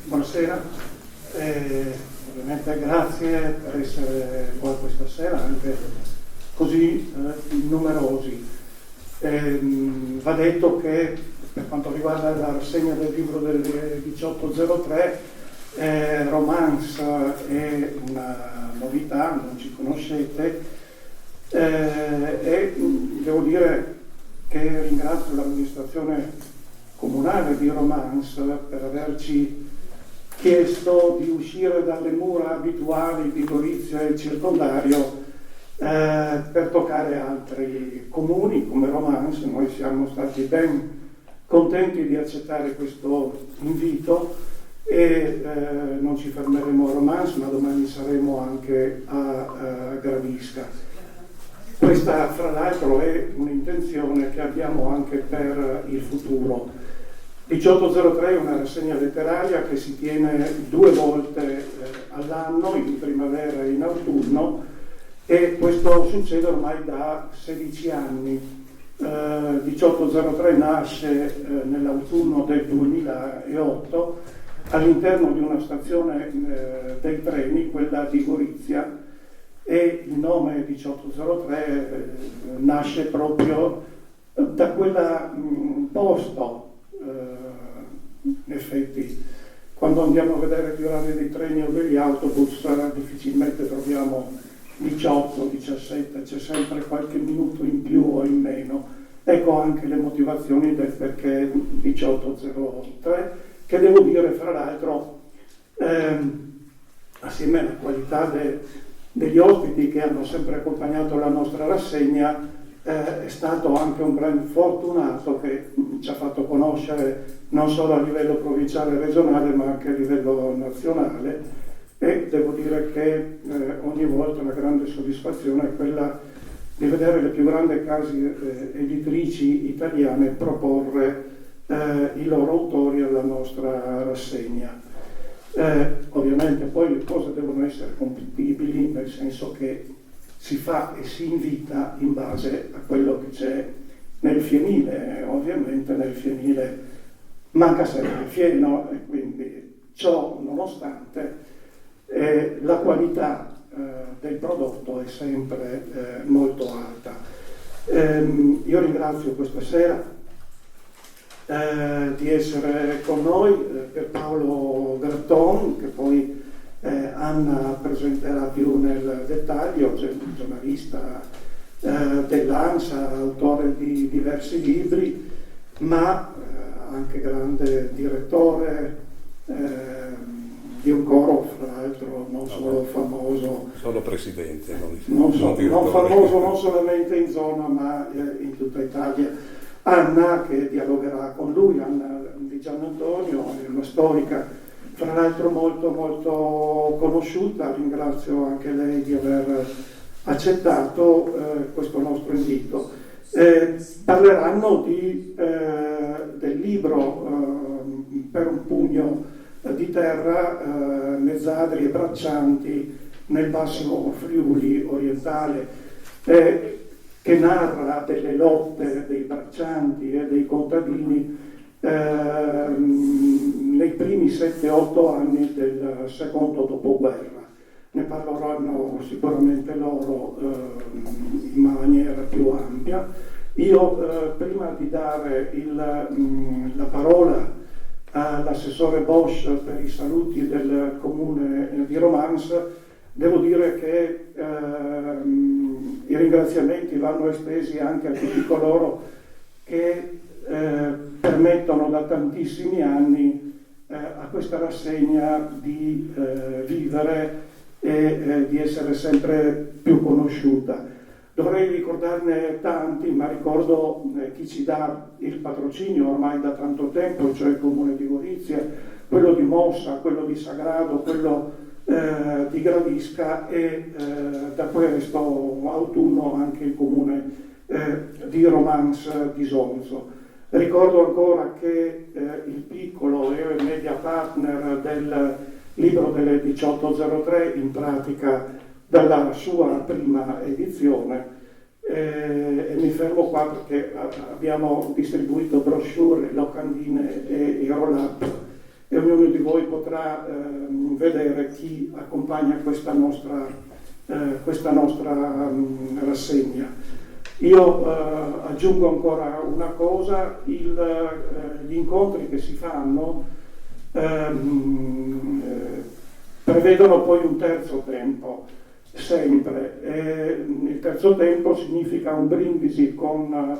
Buonasera, ovviamente grazie per essere qua questa sera, anche così numerosi. Va detto che per quanto riguarda la rassegna del libro del 1803, Romance è una novità, non ci conoscete, e devo dire che ringrazio l'amministrazione comunale di Romance per averci chiesto di uscire dalle mura abituali di Gorizia e il circondario per toccare altri comuni come Romance. Noi siamo stati ben contenti di accettare questo invito e non ci fermeremo a Romance, ma domani saremo anche a Gradisca. Questa fra l'altro è un'intenzione che abbiamo anche per il futuro. 1803 è una rassegna letteraria che si tiene 2 volte all'anno, in primavera e in autunno, e questo succede ormai da 16 anni. 1803 nasce nell'autunno del 2008 all'interno di una stazione dei treni, quella di Gorizia, e il nome 1803 nasce proprio da quel posto. In effetti, quando andiamo a vedere gli orari dei treni o degli autobus, difficilmente troviamo 18, 17, c'è sempre qualche minuto in più o in meno. Ecco anche le motivazioni del perché 1803, che devo dire fra l'altro, assieme alla qualità degli ospiti che hanno sempre accompagnato la nostra rassegna, è stato anche un gran fortunato che ci ha fatto conoscere non solo a livello provinciale e regionale ma anche a livello nazionale, e devo dire che ogni volta una grande soddisfazione è quella di vedere le più grandi case editrici italiane proporre i loro autori alla nostra rassegna. Ovviamente poi le cose devono essere compatibili, nel senso che si fa e si invita in base a quello che c'è nel fienile. Ovviamente nel fienile manca sempre il fieno, e quindi ciò nonostante la qualità del prodotto è sempre molto alta. Io ringrazio questa sera di essere con noi per Paolo Gratton, che poi Anna presenterà più nel dettaglio, c'è un giornalista dell'ANSA, autore di diversi libri, ma anche grande direttore di un coro, fra l'altro non solo famoso, solo presidente, non famoso non solamente in zona ma in tutta Italia. Anna, che dialogherà con lui, Anna di Gianantonio, è una storica fra l'altro molto molto conosciuta. Ringrazio anche lei di aver accettato questo nostro invito. Parleranno del libro Per un pugno di terra, mezzadri e braccianti nel Basso Friuli orientale, che narra delle lotte dei braccianti e dei contadini nei primi 7-8 anni del secondo dopoguerra. Ne parleranno sicuramente loro in maniera più ampia. Io prima di dare la parola all'assessore Bosch per i saluti del comune di Romance, devo dire che i ringraziamenti vanno estesi anche a tutti coloro che permettono da tantissimi anni a questa rassegna di vivere e di essere sempre più conosciuta. Dovrei ricordarne tanti, ma ricordo chi ci dà il patrocinio ormai da tanto tempo, cioè il Comune di Gorizia, quello di Mossa, quello di Sagrado, quello di Gradisca e da questo autunno anche il Comune di Romance di Sonzo. Ricordo ancora che il piccolo e media partner del libro delle 1803, in pratica dalla sua prima edizione, e mi fermo qua perché abbiamo distribuito brochure, locandine e roll-up, e ognuno di voi potrà vedere chi accompagna questa nostra rassegna. Io aggiungo ancora una cosa, gli incontri che si fanno prevedono poi un terzo tempo, sempre. Il terzo tempo significa un brindisi con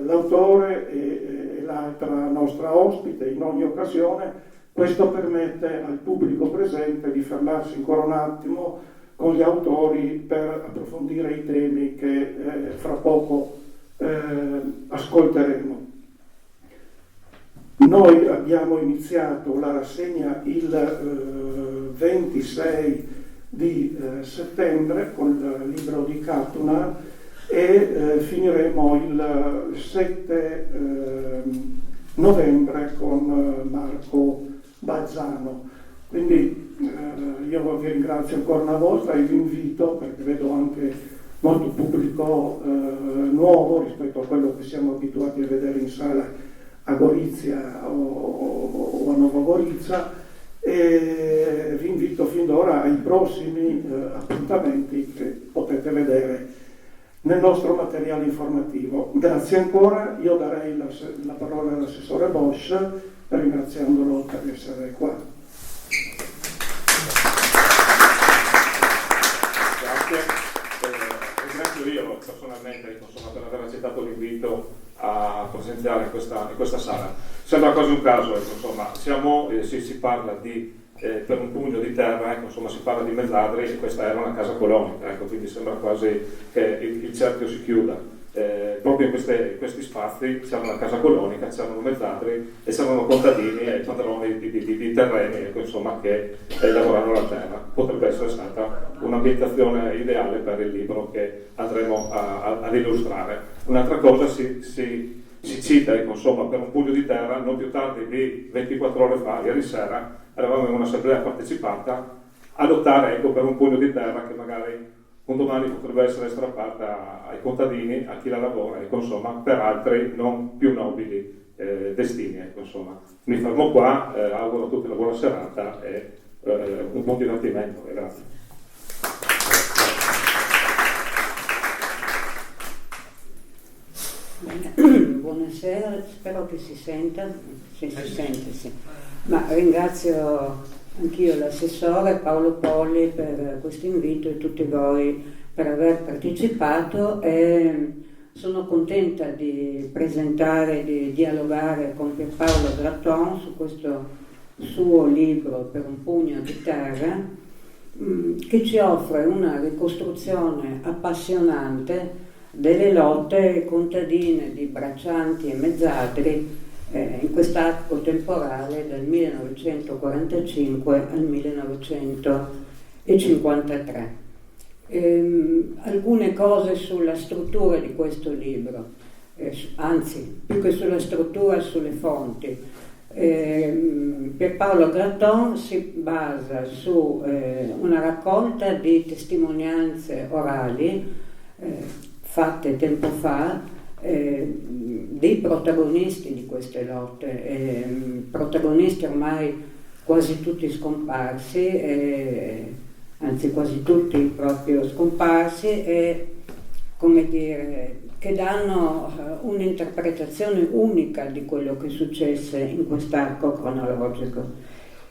l'autore e l'altra nostra ospite in ogni occasione. Questo permette al pubblico presente di fermarsi ancora un attimo con gli autori per approfondire i temi che fra poco ascolteremo. Noi abbiamo iniziato la rassegna il 26 di settembre con il libro di Catuna e finiremo il 7 novembre con Marco Bazzano. Quindi io vi ringrazio ancora una volta e vi invito, perché vedo anche molto pubblico nuovo rispetto a quello che siamo abituati a vedere in sala a Gorizia o a Nova Gorizia, e vi invito fin d'ora ai prossimi appuntamenti che potete vedere nel nostro materiale informativo. Grazie ancora, io darei la parola all'assessore Bosch, ringraziandolo per essere qua. Grazie, ringrazio io personalmente per aver accettato l'invito a presenziare in questa sala. Sembra quasi un caso, insomma, si parla di per un pugno di terra, si parla di Mezzadri e questa era una casa colonica, quindi sembra quasi che il cerchio si chiuda. Proprio in questi spazi c'era una casa colonica, c'erano Mezzadri e c'erano contadini e padroni di terreni che lavoravano la terra. Potrebbe essere stata un'ambientazione ideale per il libro che andremo ad illustrare. Un'altra cosa si cita, per un pugno di terra, non più tardi di 24 ore fa, ieri sera, eravamo in un'assemblea partecipata a lottare per un pugno di terra che magari un domani potrebbe essere strappata ai contadini, a chi la lavora, per altri non più nobili destini. Mi fermo qua, auguro a tutti una buona serata e un buon divertimento. Grazie. Buonasera, spero che si senta, se si sente, sì. Ma ringrazio anch'io l'assessore Paolo Polli per questo invito e tutti voi per aver partecipato, e sono contenta di presentare, di dialogare con Pierpaolo Gratton su questo suo libro Per un pugno di terra, che ci offre una ricostruzione appassionante delle lotte contadine di braccianti e mezzadri in quest'arco temporale dal 1945 al 1953. Alcune cose sulla struttura di questo libro, anzi più che sulla struttura, sulle fonti. Pierpaolo Gratton si basa su una raccolta di testimonianze orali fatte tempo fa dei protagonisti di queste lotte, protagonisti ormai quasi tutti scomparsi, anzi quasi tutti proprio scomparsi, e che danno un'interpretazione unica di quello che successe in quest'arco cronologico.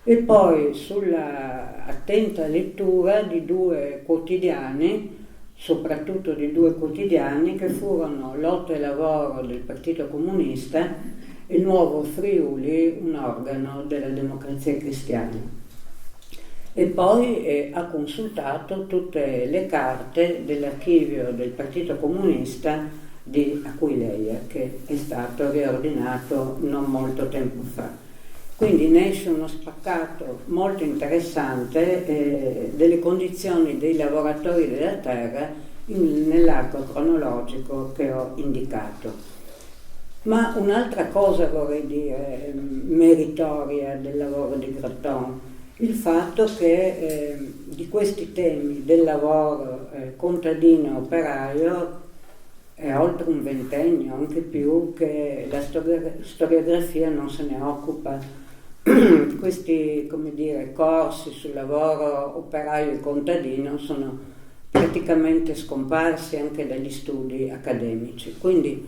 E poi sulla attenta lettura di due quotidiani, soprattutto di due quotidiani che furono Lotto e Lavoro del Partito Comunista e Nuovo Friuli, un organo della Democrazia Cristiana. E poi ha consultato tutte le carte dell'archivio del Partito Comunista di Aquileia, che è stato riordinato non molto tempo fa. Quindi ne esce uno spaccato molto interessante delle condizioni dei lavoratori della terra nell'arco cronologico che ho indicato. Ma un'altra cosa vorrei dire, meritoria del lavoro di Gratton, il fatto che di questi temi del lavoro contadino operaio è oltre un ventennio, anche più, che la storiografia non se ne occupa questi, come dire, corsi sul lavoro operaio e contadino sono praticamente scomparsi anche dagli studi accademici. Quindi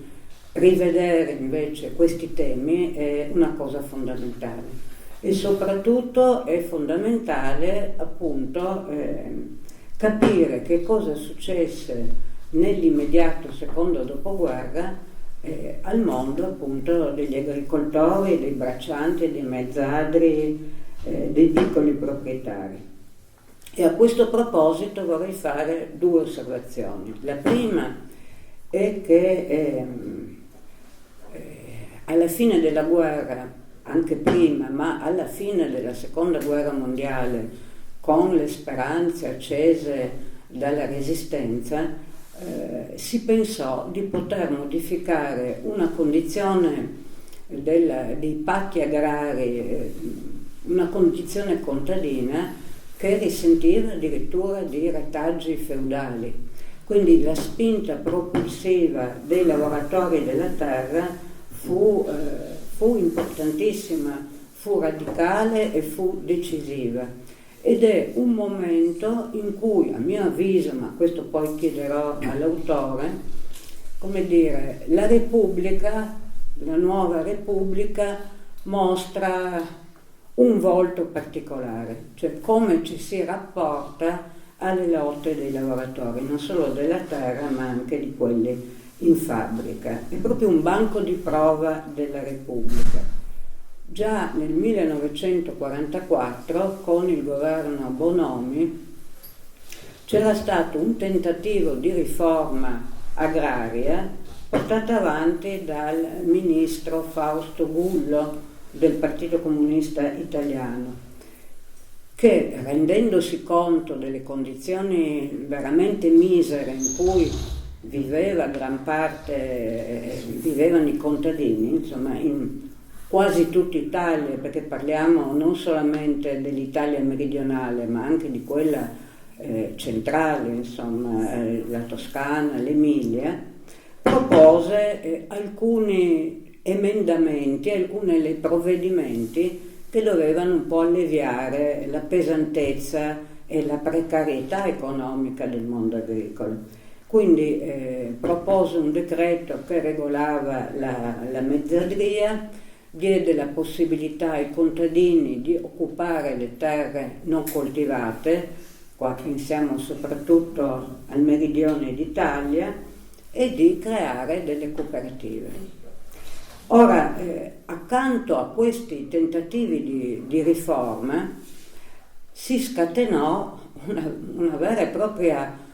rivedere invece questi temi è una cosa fondamentale. E soprattutto è fondamentale appunto capire che cosa successe nell'immediato secondo dopoguerra al mondo appunto degli agricoltori, dei braccianti, dei mezzadri, dei piccoli proprietari. E a questo proposito vorrei fare due osservazioni. La prima è che alla fine della guerra, anche prima, ma alla fine della seconda guerra mondiale, con le speranze accese dalla resistenza, si pensò di poter modificare una condizione dei patti agrari, una condizione contadina che risentiva addirittura di retaggi feudali. Quindi la spinta propulsiva dei lavoratori della terra fu importantissima, fu radicale e fu decisiva. Ed è un momento in cui, a mio avviso, ma questo poi chiederò all'autore, come dire, la Repubblica, la nuova Repubblica, mostra un volto particolare, cioè come ci si rapporta alle lotte dei lavoratori, non solo della terra ma anche di quelli in fabbrica. È proprio un banco di prova della Repubblica. Già nel 1944, con il governo Bonomi, c'era stato un tentativo di riforma agraria portata avanti dal ministro Fausto Gullo del Partito Comunista Italiano, che, rendendosi conto delle condizioni veramente misere in cui vivevano i contadini, insomma, in quasi tutta Italia, perché parliamo non solamente dell'Italia meridionale, ma anche di quella centrale, insomma, la Toscana, l'Emilia, propose alcuni emendamenti, alcuni provvedimenti che dovevano un po' alleviare la pesantezza e la precarietà economica del mondo agricolo. Quindi propose un decreto che regolava la mezzadria, diede la possibilità ai contadini di occupare le terre non coltivate, qua pensiamo soprattutto al meridione d'Italia, e di creare delle cooperative. Ora, accanto a questi tentativi di riforma, si scatenò una vera e propria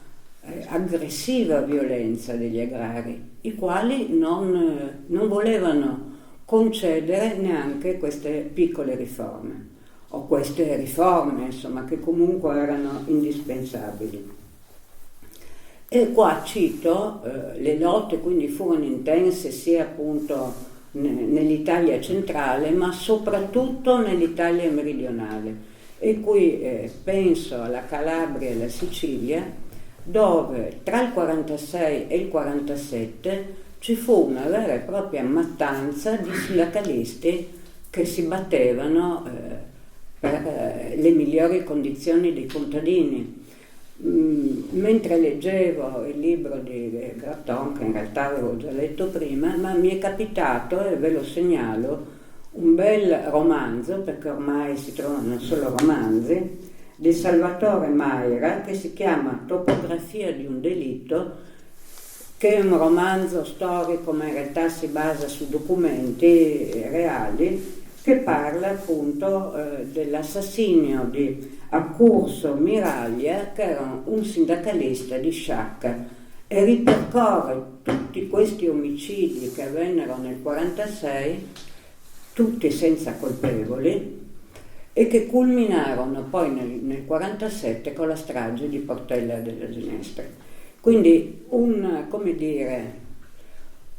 aggressiva violenza degli agrari, i quali non volevano concedere neanche queste piccole riforme, o queste riforme, insomma, che comunque erano indispensabili. E qua cito, le lotte quindi furono intense sia appunto nell'Italia centrale, ma soprattutto nell'Italia meridionale. E qui penso alla Calabria e alla Sicilia, dove tra il 46 e il 47 ci fu una vera e propria mattanza di sindacalisti che si battevano per le migliori condizioni dei contadini. Mentre leggevo il libro di Graton, che in realtà avevo già letto prima, ma mi è capitato, e ve lo segnalo, un bel romanzo, perché ormai si trovano solo romanzi, di Salvatore Maira, che si chiama Topografia di un delitto, che è un romanzo storico ma in realtà si basa su documenti reali, che parla appunto dell'assassinio di Accurso Miraglia, che era un sindacalista di Sciacca, e ripercorre tutti questi omicidi che avvennero nel 1946, tutti senza colpevoli, e che culminarono poi nel 1947 con la strage di Portella della Ginestra. Quindi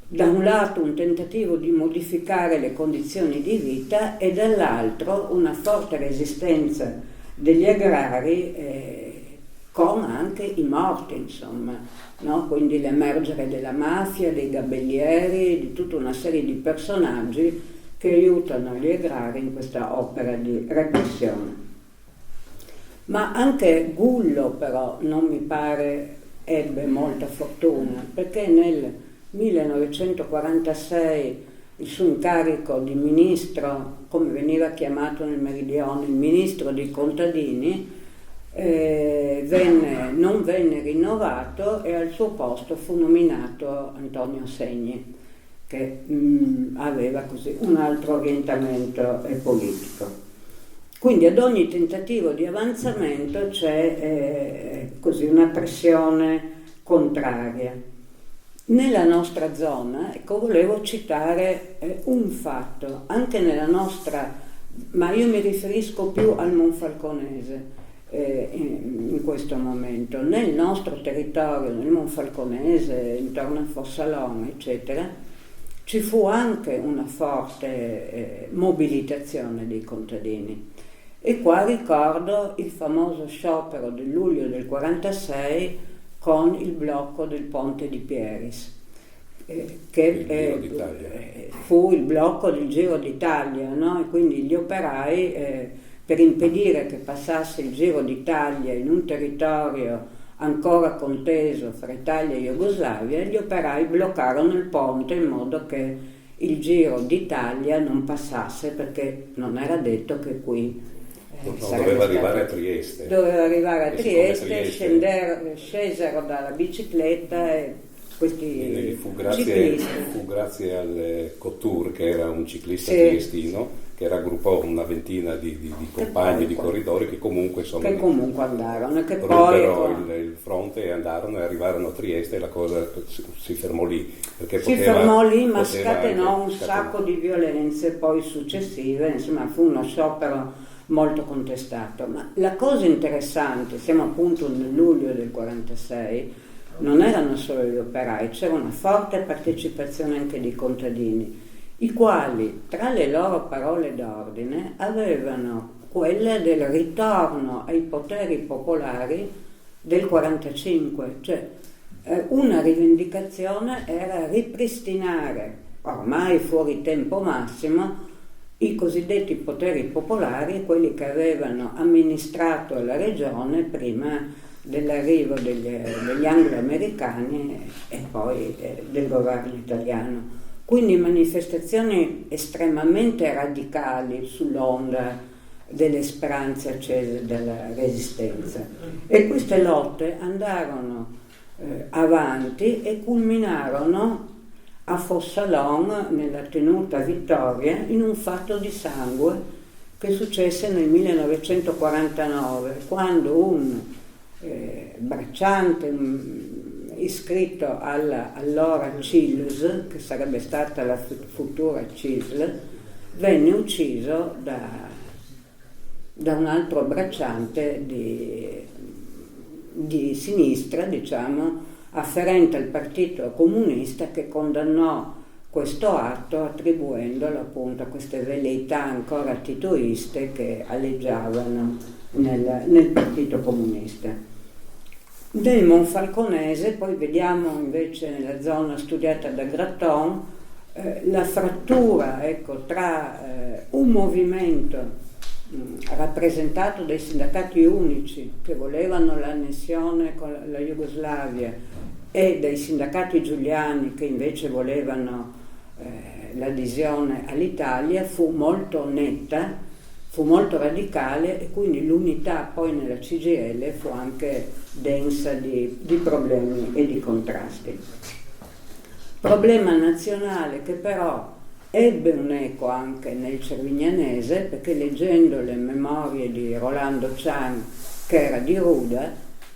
da un lato un tentativo di modificare le condizioni di vita e dall'altro una forte resistenza degli agrari con anche i morti, insomma, no? Quindi l'emergere della mafia, dei gabellieri, di tutta una serie di personaggi che aiutano gli agrari in questa opera di repressione. Ma anche Gullo però non mi pare ebbe molta fortuna, perché nel 1946 il suo incarico di ministro, come veniva chiamato nel Meridione, il ministro dei contadini, non venne rinnovato e al suo posto fu nominato Antonio Segni, che aveva così un altro orientamento politico. Quindi ad ogni tentativo di avanzamento c'è così una pressione contraria. Nella nostra zona, ecco, volevo citare un fatto, anche nella nostra, ma io mi riferisco più al Monfalconese in questo momento. Nel nostro territorio, nel Monfalconese, intorno a Fossalon, eccetera, ci fu anche una forte mobilitazione dei contadini. E qua ricordo il famoso sciopero del luglio del 46 con il blocco del ponte di Pieris, che fu il blocco del Giro d'Italia, no? E quindi gli operai, per impedire che passasse il Giro d'Italia in un territorio ancora conteso fra Italia e Jugoslavia, gli operai bloccarono il ponte in modo che il Giro d'Italia non passasse, perché non era detto che qui doveva arrivare a Trieste. Doveva arrivare a Trieste, scesero dalla bicicletta e questi fu grazie al Couture, che era un ciclista triestino, che raggruppò una ventina di compagni, di corridori che comunque andarono e che ruppero il fronte e andarono e arrivarono a Trieste, e la cosa si fermò lì. Ma scatenò un sacco di violenze poi successive, insomma fu uno sciopero molto contestato. Ma la cosa interessante, siamo appunto nel luglio del 46, non erano solo gli operai, c'era una forte partecipazione anche di contadini, i quali tra le loro parole d'ordine avevano quella del ritorno ai poteri popolari del 45, cioè una rivendicazione era ripristinare, ormai fuori tempo massimo, i cosiddetti poteri popolari, quelli che avevano amministrato la regione prima dell'arrivo degli anglo-americani e poi del governo italiano. Quindi manifestazioni estremamente radicali sull'onda delle speranze accese della resistenza. E queste lotte andarono avanti e culminarono a Fossalon, nella tenuta Vittoria, in un fatto di sangue che successe nel 1949, quando un bracciante iscritto allora CILS, che sarebbe stata la futura CISL, venne ucciso da un altro bracciante di sinistra, diciamo, afferente al Partito Comunista, che condannò questo atto attribuendolo appunto a queste velleità ancora titoiste che aleggiavano nel Partito Comunista. Nel Monfalconese poi vediamo invece nella zona studiata da Gratton la frattura, ecco, tra un movimento rappresentato dai sindacati unici che volevano l'annessione con la Jugoslavia e dai sindacati giuliani che invece volevano l'adesione all'Italia, fu molto netta, fu molto radicale, e quindi l'unità poi nella CGIL fu anche densa di problemi e di contrasti. Problema nazionale che però ebbe un eco anche nel cervignanese, perché leggendo le memorie di Rolando Cian, che era di Ruda,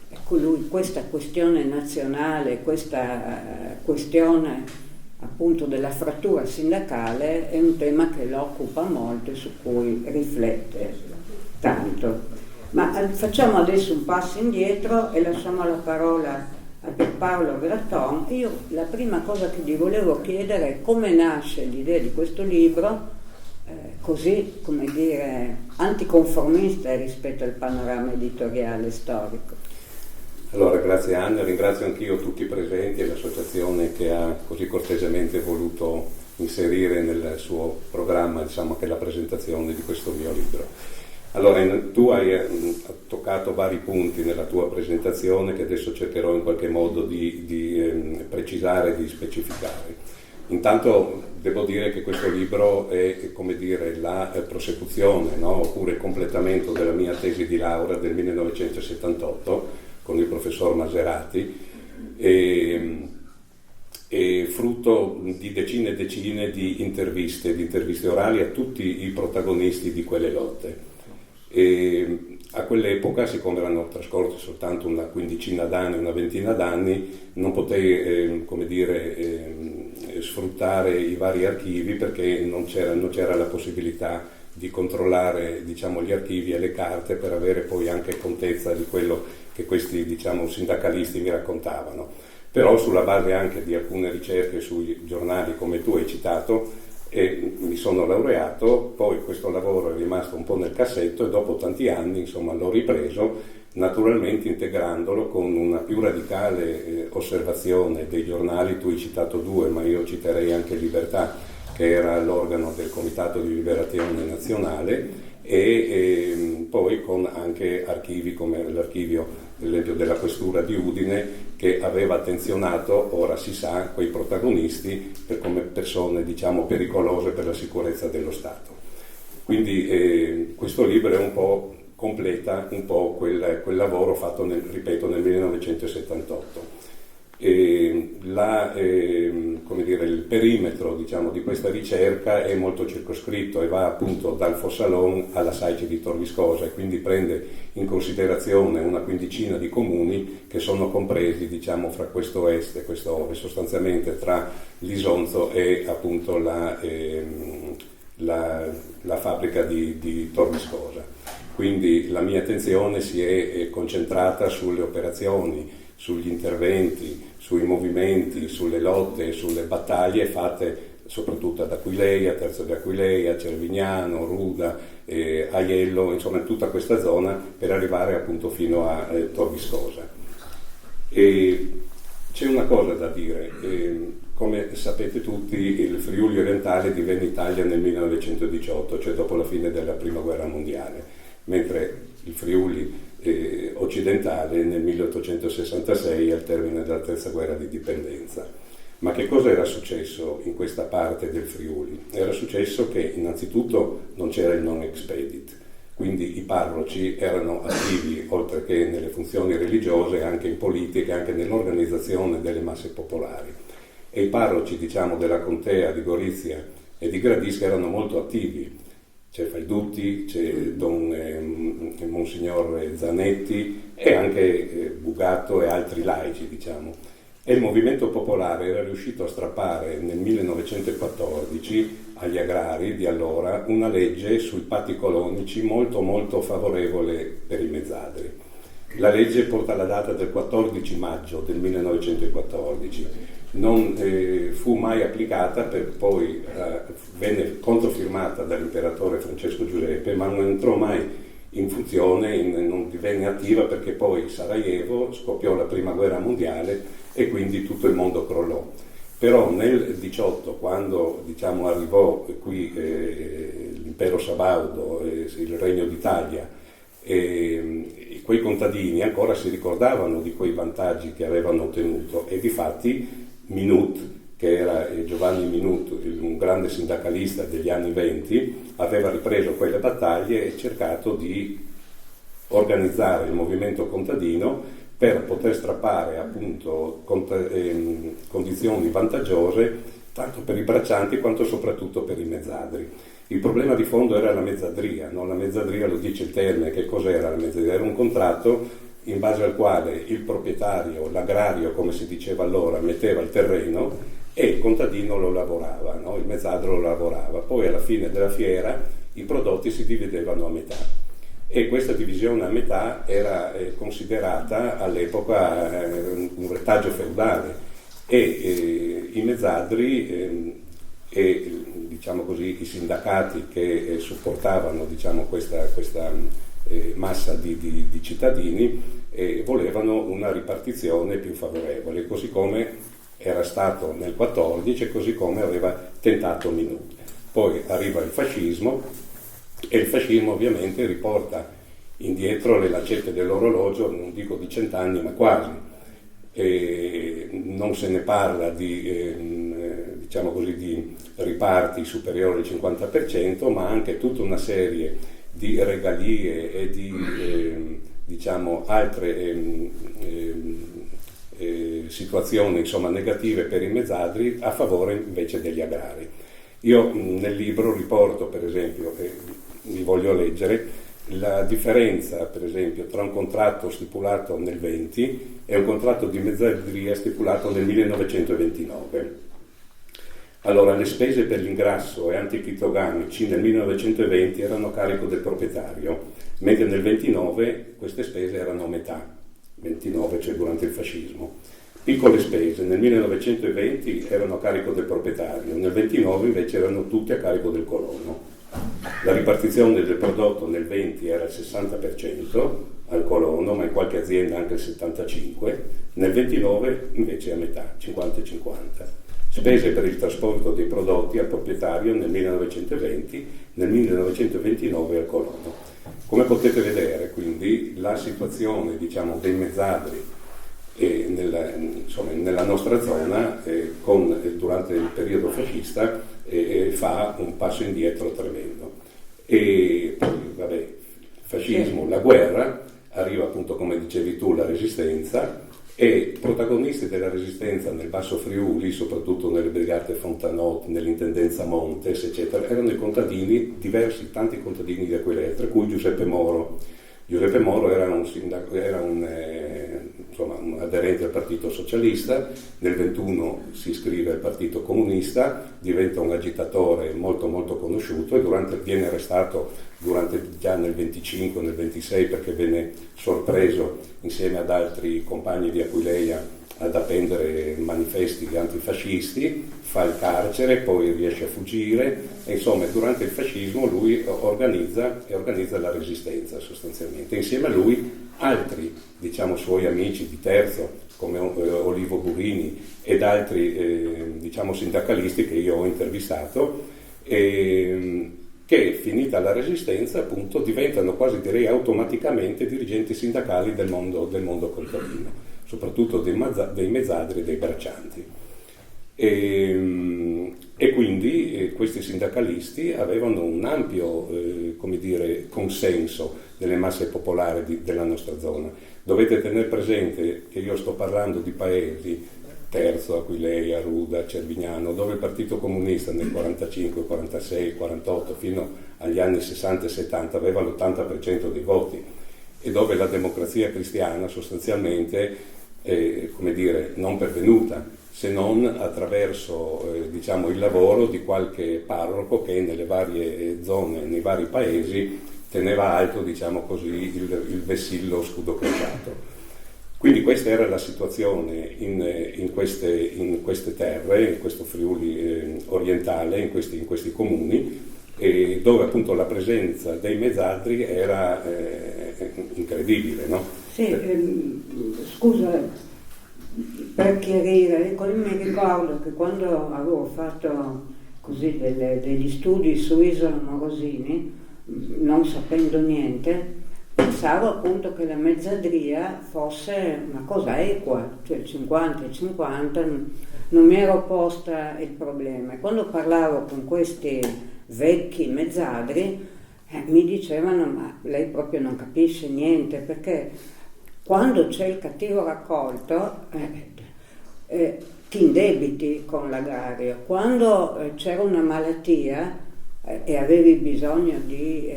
ecco, lui questa questione nazionale, questa questione appunto della frattura sindacale è un tema che lo occupa molto e su cui riflette tanto. Ma facciamo adesso un passo indietro e lasciamo la parola a Pierpaolo Gratton. Io la prima cosa che gli volevo chiedere è come nasce l'idea di questo libro, così, come dire, anticonformista rispetto al panorama editoriale storico. Allora, grazie Anna, ringrazio anch'io tutti i presenti e l'associazione che ha così cortesemente voluto inserire nel suo programma, diciamo, anche la presentazione di questo mio libro. Allora, tu hai toccato vari punti nella tua presentazione che adesso cercherò in qualche modo di precisare, di specificare. Intanto devo dire che questo libro è, come dire, la prosecuzione, no? Oppure il completamento della mia tesi di laurea del 1978 con il professor Maserati, e frutto di decine e decine di interviste orali a tutti i protagonisti di quelle lotte. E a quell'epoca, siccome erano trascorsi soltanto una quindicina d'anni, una ventina d'anni, non potei sfruttare i vari archivi perché non c'era la possibilità di controllare, diciamo, gli archivi e le carte per avere poi anche contezza di quello che questi, diciamo, sindacalisti mi raccontavano. Però sulla base anche di alcune ricerche sui giornali, come tu hai citato, e mi sono laureato. Poi questo lavoro è rimasto un po' nel cassetto e dopo tanti anni, insomma, l'ho ripreso, naturalmente integrandolo con una più radicale osservazione dei giornali. Tu hai citato due, ma io citerei anche Libertà, che era l'organo del Comitato di Liberazione Nazionale, e poi con anche archivi come l'archivio, per esempio, della Questura di Udine, che aveva attenzionato, ora si sa, quei protagonisti come persone, diciamo, pericolose per la sicurezza dello Stato. Quindi questo libro è un po' completa un po' quel lavoro fatto nel 1978. Il perimetro, diciamo, di questa ricerca è molto circoscritto e va appunto dal Fossalon alla Saice di Tor Viscosa, e quindi prende in considerazione una quindicina di comuni che sono compresi, diciamo, fra questo est e questo ovest, sostanzialmente tra l'Isonzo e appunto la fabbrica di Tor Viscosa. Quindi la mia attenzione si è concentrata sulle operazioni, sugli interventi, sui movimenti, sulle lotte, sulle battaglie fatte soprattutto ad Aquileia, Terzo di Aquileia, Cervignano, Ruda, Aiello, insomma in tutta questa zona, per arrivare appunto fino a Tor Viscosa. E c'è una cosa da dire, come sapete tutti, il Friuli orientale divenne Italia nel 1918, cioè dopo la fine della Prima Guerra Mondiale, mentre il Friuli occidentale nel 1866 al termine della terza guerra di dipendenza. Ma che cosa era successo in questa parte del Friuli? Era successo che innanzitutto non c'era il non expedit, quindi i parroci erano attivi oltre che nelle funzioni religiose anche in politica, anche nell'organizzazione delle masse popolari, e i parroci, diciamo, della contea di Gorizia e di Gradisca erano molto attivi. C'è Faidutti, c'è Monsignor Zanetti e anche Bugatto e altri laici, diciamo. E il movimento popolare era riuscito a strappare nel 1914 agli agrari di allora una legge sui patti colonici molto molto favorevole per i mezzadri. La legge porta la data del 14 maggio del 1914. Non fu mai applicata, per poi venne controfirmata dall'imperatore Francesco Giuseppe, ma non entrò mai in funzione, non divenne attiva perché poi Sarajevo scoppiò la Prima Guerra Mondiale e quindi tutto il mondo crollò. Però nel 18, quando, diciamo, arrivò qui l'impero sabaudo, il Regno d'Italia, quei contadini ancora si ricordavano di quei vantaggi che avevano ottenuto, e difatti Minut, che era Giovanni Minut, un grande sindacalista degli anni 20, aveva ripreso quelle battaglie e cercato di organizzare il movimento contadino per poter strappare appunto condizioni vantaggiose tanto per i braccianti quanto soprattutto per i mezzadri. Il problema di fondo era la mezzadria, no? La mezzadria, lo dice il termine. Che cos'era la mezzadria? Era un contratto in base al quale il proprietario, l'agrario come si diceva allora, metteva il terreno e il contadino lo lavorava, no? Il mezzadro lo lavorava. Poi alla fine della fiera i prodotti si dividevano a metà, e questa divisione a metà era considerata all'epoca un retaggio feudale, e i mezzadri e diciamo così i sindacati che supportavano, diciamo, questa massa di cittadini volevano una ripartizione più favorevole, così come era stato nel 14 e così come aveva tentato Minù. Poi arriva il fascismo e il fascismo ovviamente riporta indietro le lancette dell'orologio, non dico di 100 anni ma quasi. Non se ne parla diciamo così, di riparti superiori al 50%, ma anche tutta una serie di regalie e di diciamo altre situazioni insomma negative per i mezzadri a favore invece degli agrari. Io nel libro riporto per esempio, vi voglio leggere, la differenza per esempio tra un contratto stipulato nel 20 e un contratto di mezzadria stipulato nel 1929. Allora, le spese per l'ingrasso e antichitogamici nel 1920 erano a carico del proprietario, mentre nel 29 queste spese erano a metà, 29 cioè durante il fascismo. Piccole spese nel 1920 erano a carico del proprietario, nel 29 invece erano tutte a carico del colono. La ripartizione del prodotto nel 20 era il 60% al colono, ma in qualche azienda anche il 75%, nel 29 invece a metà, 50-50. Spese per il trasporto dei prodotti al proprietario nel 1920, nel 1929 al colono. Come potete vedere, quindi, la situazione diciamo, dei mezzadri nella nostra zona durante il periodo fascista fa un passo indietro tremendo. E poi, vabbè, fascismo, la guerra, arriva appunto, come dicevi tu, la resistenza, e protagonisti della resistenza nel Basso Friuli, soprattutto nelle brigate Fontanot, nell'intendenza Montes, eccetera, erano i contadini, tanti contadini di Aquileia, tra cui Giuseppe Moro. Giuseppe Moro era un aderente al Partito Socialista, nel 21 si iscrive al Partito Comunista, diventa un agitatore molto molto conosciuto e viene arrestato già nel 25, nel 26, perché venne sorpreso insieme ad altri compagni di Aquileia ad appendere manifesti antifascisti, fa il carcere, poi riesce a fuggire e insomma durante il fascismo lui organizza la resistenza sostanzialmente. Insieme a lui altri diciamo suoi amici di terzo come Olivo Burini ed altri diciamo sindacalisti che io ho intervistato che finita la resistenza appunto diventano quasi direi automaticamente dirigenti sindacali del mondo contadino, soprattutto dei mezzadri e dei braccianti. E quindi questi sindacalisti avevano un ampio consenso nelle masse popolari della nostra zona. Dovete tenere presente che io sto parlando di paesi, Terzo, Aquileia, Ruda, Cervignano, dove il Partito Comunista nel 45, 46, 48 fino agli anni 60 e 70 aveva l'80% dei voti e dove la democrazia cristiana sostanzialmente non pervenuta, se non attraverso il lavoro di qualche parroco che nelle varie zone, nei vari paesi, teneva alto il vessillo scudo crociato. Quindi questa era la situazione in queste terre, in questo Friuli orientale, in questi comuni, dove appunto la presenza dei mezzadri era incredibile, no? Sì, scusa, per chiarire, io mi ricordo che quando avevo fatto così degli studi su Isola Morosini, non sapendo niente, pensavo appunto che la mezzadria fosse una cosa equa, cioè 50 e 50, non mi ero posta il problema. E quando parlavo con questi vecchi mezzadri mi dicevano: ma lei proprio non capisce niente, perché quando c'è il cattivo raccolto ti indebiti con l'agrario, quando c'era una malattia e avevi bisogno di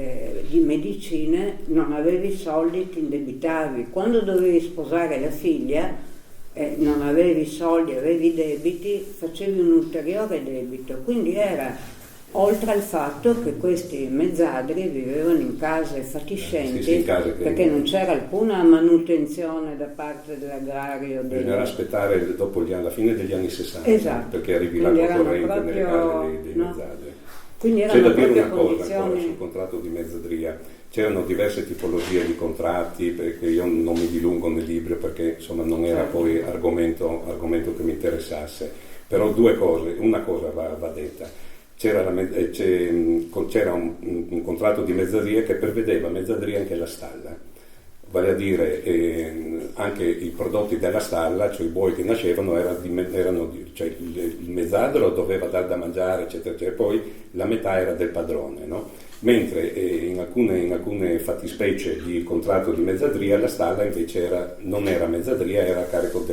medicine, non avevi soldi, ti indebitavi. Quando dovevi sposare la figlia, non avevi soldi, avevi debiti, facevi un ulteriore debito. Quindi era, oltre al fatto che questi mezzadri vivevano in case fatiscenti, perché non c'era alcuna manutenzione da parte dell'agrario. Bisognava aspettare dopo la fine degli anni 60, esatto, perché arrivi l'acqua corrente nelle case dei mezzadri. Quindi c'è da dire una condizioni... cosa ancora sul contratto di mezzadria. C'erano diverse tipologie di contratti, perché io non mi dilungo nel libro perché insomma non era poi argomento che mi interessasse, Però una cosa va detta. C'era un contratto di mezzadria che prevedeva mezzadria anche la stalla, vale a dire anche i prodotti della stalla, cioè i buoi che nascevano cioè il mezzadro doveva dar da mangiare, eccetera, eccetera, e poi la metà era del padrone, no? Mentre in alcune fattispecie di contratto di mezzadria la stalla invece non era mezzadria, era a carico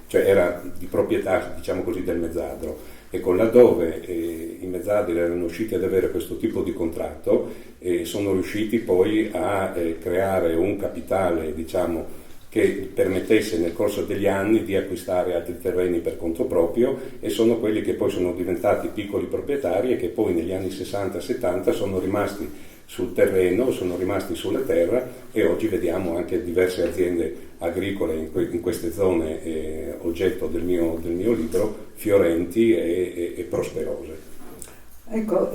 cioè era di proprietà, diciamo così, del mezzadro. Ecco, laddove i mezzadri erano riusciti ad avere questo tipo di contratto, sono riusciti poi a creare un capitale, diciamo, che permettesse nel corso degli anni di acquistare altri terreni per conto proprio, e sono quelli che poi sono diventati piccoli proprietari e che poi negli anni 60-70 sono rimasti sul terreno, sono rimasti sulla terra, e oggi vediamo anche diverse aziende agricole in queste zone oggetto del mio libro, fiorenti e prosperose. Ecco,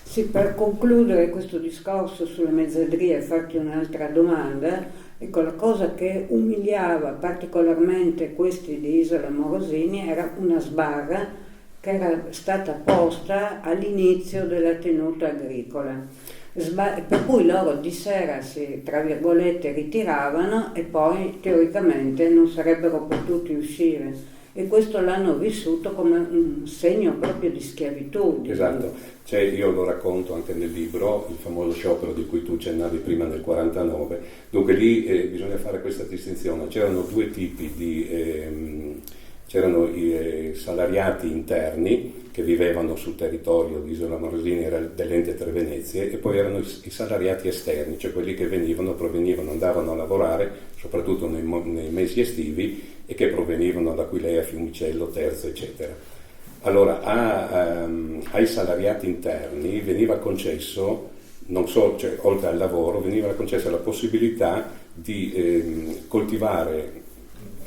sì, per concludere questo discorso sulle mezzadrie e farti un'altra domanda, ecco, la cosa che umiliava particolarmente questi di Isola Morosini era una sbarra che era stata posta all'inizio della tenuta agricola, per cui loro di sera si, tra virgolette, ritiravano e poi teoricamente non sarebbero potuti uscire, e questo l'hanno vissuto come un segno proprio di schiavitù. Esatto, io lo racconto anche nel libro, il famoso sciopero di cui tu accennavi prima nel 49. Dunque lì bisogna fare questa distinzione. C'erano due tipi c'erano i salariati interni che vivevano sul territorio di Isola Morosini, era dell'Ente Tre Venezie, e poi erano i salariati esterni, cioè quelli che provenivano, andavano a lavorare soprattutto nei mesi estivi, e che provenivano da Aquileia, Fiumicello, Terzo, eccetera. Allora ai salariati interni veniva concesso, non solo, cioè, oltre al lavoro, veniva concessa la possibilità di coltivare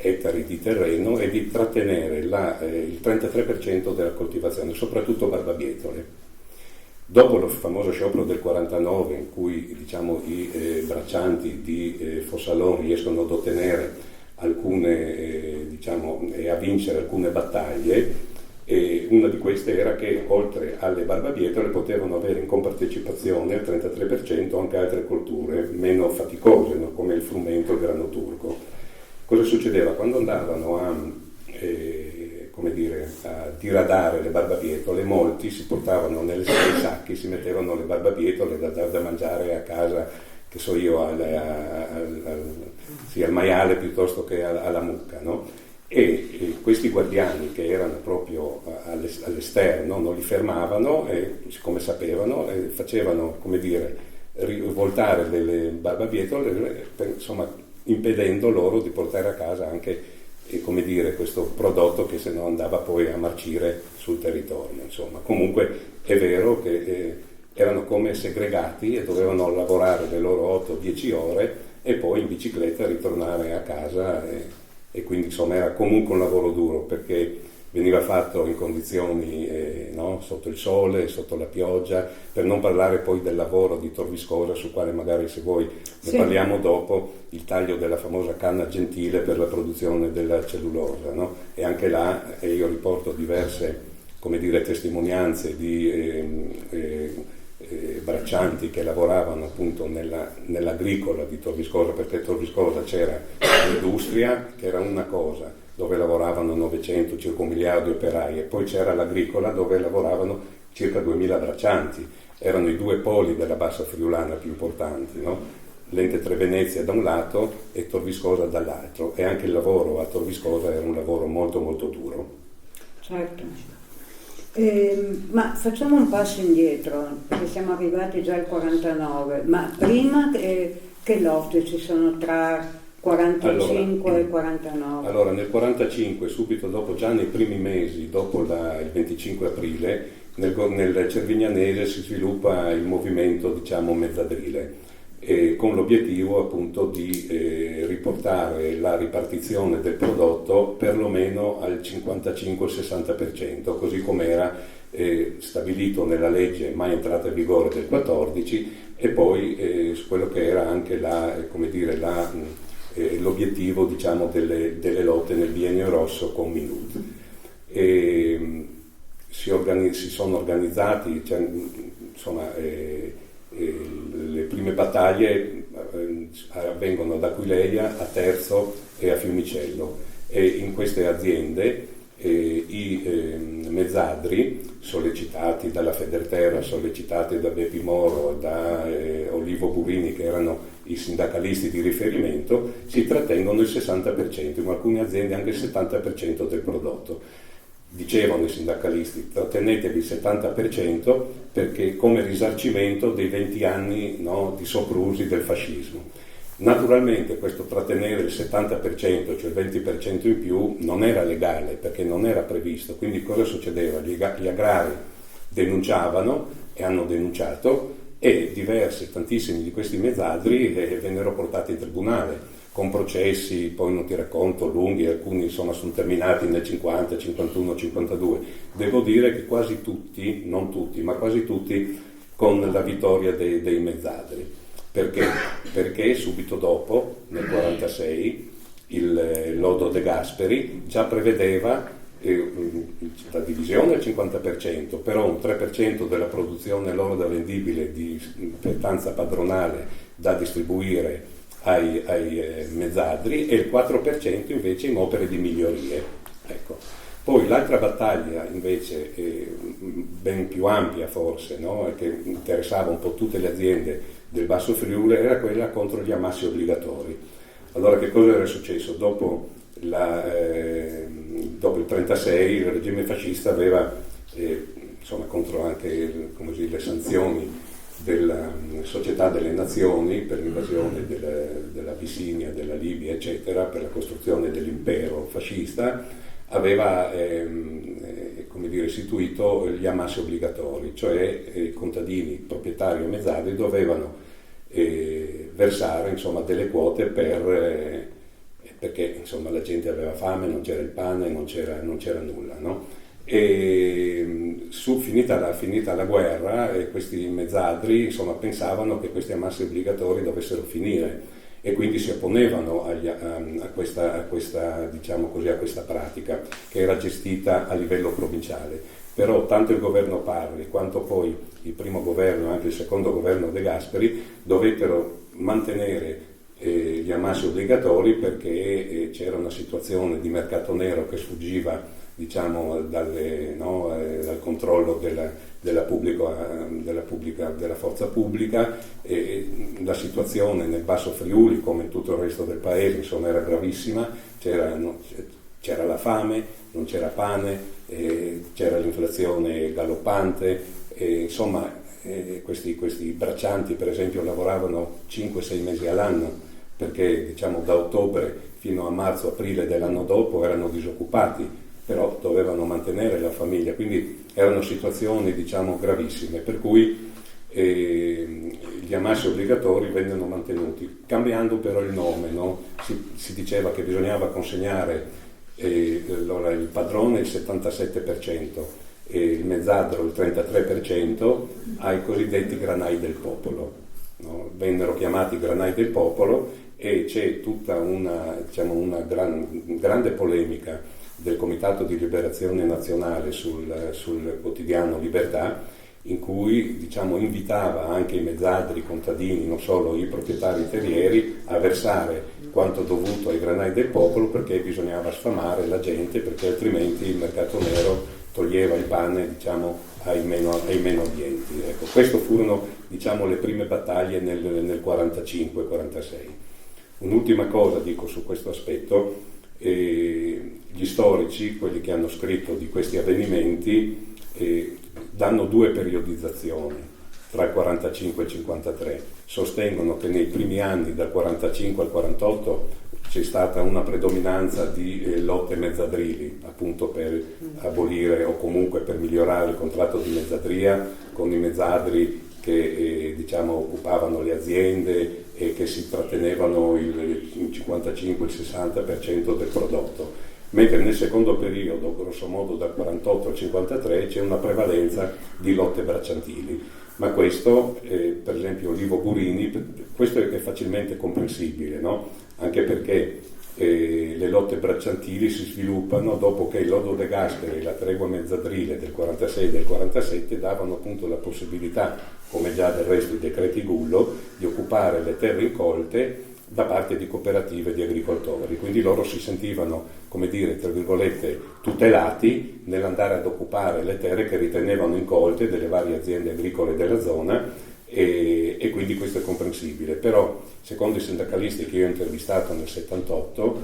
ettari di terreno e di trattenere il 33% della coltivazione, soprattutto barbabietole. Dopo lo famoso sciopero del 49, in cui, diciamo, i braccianti di Fossalon riescono ad ottenere e a vincere alcune battaglie, e una di queste era che oltre alle barbabietole potevano avere in compartecipazione al 33% anche altre colture meno faticose, no? Come il frumento e il grano turco. Cosa succedeva? Quando andavano a diradare le barbabietole, molti si portavano nei sacchi, si mettevano le barbabietole da dar da mangiare a casa, che so io, al maiale piuttosto che alla mucca, no? E questi guardiani, che erano proprio all'esterno, non li fermavano, e siccome sapevano, facevano, come dire, rivoltare delle barbabietole, insomma, impedendo loro di portare a casa anche, come dire, questo prodotto che se no andava poi a marcire sul territorio. Insomma, comunque è vero che erano come segregati e dovevano lavorare le loro 8-10 ore e poi in bicicletta ritornare a casa, e quindi insomma era comunque un lavoro duro, perché veniva fatto in condizioni sotto il sole, sotto la pioggia, per non parlare poi del lavoro di Torviscosa, sul quale magari, se vuoi, ne parliamo dopo, il taglio della famosa canna gentile per la produzione della cellulosa, no? E anche là io riporto diverse, come dire, testimonianze di braccianti che lavoravano appunto nell'agricola di Torviscosa, perché a Torviscosa c'era l'industria, che era una cosa, dove lavoravano 900, circa 1 miliardo di operai, e poi c'era l'agricola, dove lavoravano circa 2000 braccianti. Erano i due poli della bassa friulana più importanti, no? L'Ente Tre Venezie da un lato e Torviscosa dall'altro, e anche il lavoro a Torviscosa era un lavoro molto molto duro. Certo. Ma facciamo un passo indietro, perché siamo arrivati già al 49, ma prima che lotte ci sono tra 45 e 49? Allora, nel 45, subito dopo, già nei primi mesi, dopo il 25 aprile, nel Cervignanese si sviluppa il movimento, diciamo, mezzadrile, con l'obiettivo appunto di riportare la ripartizione del prodotto perlomeno al 55-60%, così come era stabilito nella legge mai entrata in vigore del 14, e poi quello che era anche l'obiettivo, diciamo, delle lotte nel biennio rosso con Minut. e si sono organizzati, cioè, insomma, le prime battaglie avvengono ad Aquileia, a Terzo e a Fiumicello, e in queste aziende i mezzadri, sollecitati dalla Federterra, sollecitati da Bepi Moro, da Olivo Burini, che erano i sindacalisti di riferimento, si trattengono il 60%, in alcune aziende anche il 70% del prodotto. Dicevano i sindacalisti: trattenetevi il 70% perché come risarcimento dei 20 anni, no, di soprusi del fascismo. Naturalmente questo trattenere il 70%, cioè il 20% in più, non era legale perché non era previsto. Quindi cosa succedeva? Gli agrari denunciavano e hanno denunciato, e tantissimi di questi mezzadri vennero portati in tribunale con processi, poi non ti racconto, lunghi, alcuni sono terminati nel 50, 51, 52. Devo dire che quasi tutti, non tutti, ma quasi tutti, con la vittoria dei mezzadri. Perché? Perché subito dopo, nel 46, il lodo De Gasperi già prevedeva la divisione al 50%, però un 3% della produzione lorda vendibile di spettanza padronale da distribuire ai mezzadri, e il 4% invece in opere di migliorie. Ecco. Poi l'altra battaglia invece, ben più ampia forse, no? E che interessava un po' tutte le aziende del Basso Friuli, era quella contro gli ammassi obbligatori. Allora che cosa era successo? Dopo il 1936 il regime fascista aveva, insomma, contro anche le sanzioni della Società delle Nazioni per l'invasione dell'Abissinia, della Libia, eccetera, per la costruzione dell'impero fascista, aveva istituito gli ammassi obbligatori, cioè i contadini, proprietari o mezzadri dovevano versare, insomma, delle quote perché, insomma, la gente aveva fame, non c'era il pane, non c'era nulla, no? E finita la guerra, questi mezzadri, insomma, pensavano che questi ammassi obbligatori dovessero finire, e quindi si opponevano a questa pratica che era gestita a livello provinciale. Però tanto il governo Parri quanto poi il primo governo e anche il secondo governo De Gasperi dovettero mantenere gli ammassi obbligatori, perché c'era una situazione di mercato nero che sfuggiva, diciamo, dal controllo della forza pubblica, e la situazione nel Basso Friuli, come in tutto il resto del paese, insomma, era gravissima. C'era la fame, non c'era pane, c'era l'inflazione galoppante, insomma, questi braccianti, per esempio, lavoravano 5-6 mesi all'anno, perché, diciamo, da ottobre fino a marzo-aprile dell'anno dopo erano disoccupati, però dovevano mantenere la famiglia, quindi erano situazioni, diciamo, gravissime, per cui gli ammassi obbligatori vennero mantenuti, cambiando però il nome, no? Si diceva che bisognava consegnare allora il padrone il 77% e il mezzadro il 33% ai cosiddetti granai del popolo, no? Vennero chiamati granai del popolo, e c'è tutta una grande polemica del Comitato di Liberazione Nazionale sul quotidiano Libertà, in cui, diciamo, invitava anche i mezzadri, i contadini, non solo i proprietari terrieri, a versare quanto dovuto ai granai del popolo, perché bisognava sfamare la gente, perché altrimenti il mercato nero toglieva il pane, diciamo, ai meno abbienti. Ecco, queste furono, diciamo, le prime battaglie nel 45-46. Un'ultima cosa dico su questo aspetto: gli storici, quelli che hanno scritto di questi avvenimenti, danno due periodizzazioni tra il 45 e il 53. Sostengono che nei primi anni, dal 45 al 48, c'è stata una predominanza di lotte mezzadrili, appunto per abolire o comunque per migliorare il contratto di mezzadria, con i mezzadri che diciamo occupavano le aziende e che si trattenevano il 55, il 60% del prodotto. Mentre nel secondo periodo, grosso modo dal 48 al 53, c'è una prevalenza di lotte bracciantili. Ma questo, per esempio Olivo Burini, questo è facilmente comprensibile, no? Anche perché le lotte bracciantili si sviluppano dopo che il lodo De Gasperi e la tregua mezzadrile del 46 e del 47 davano appunto la possibilità, come già del resto i decreti Gullo, di occupare le terre incolte da parte di cooperative di agricoltori, quindi loro si sentivano, come dire, tra virgolette, tutelati nell'andare ad occupare le terre che ritenevano incolte delle varie aziende agricole della zona, e quindi questo è comprensibile. Però secondo i sindacalisti che io ho intervistato nel 78,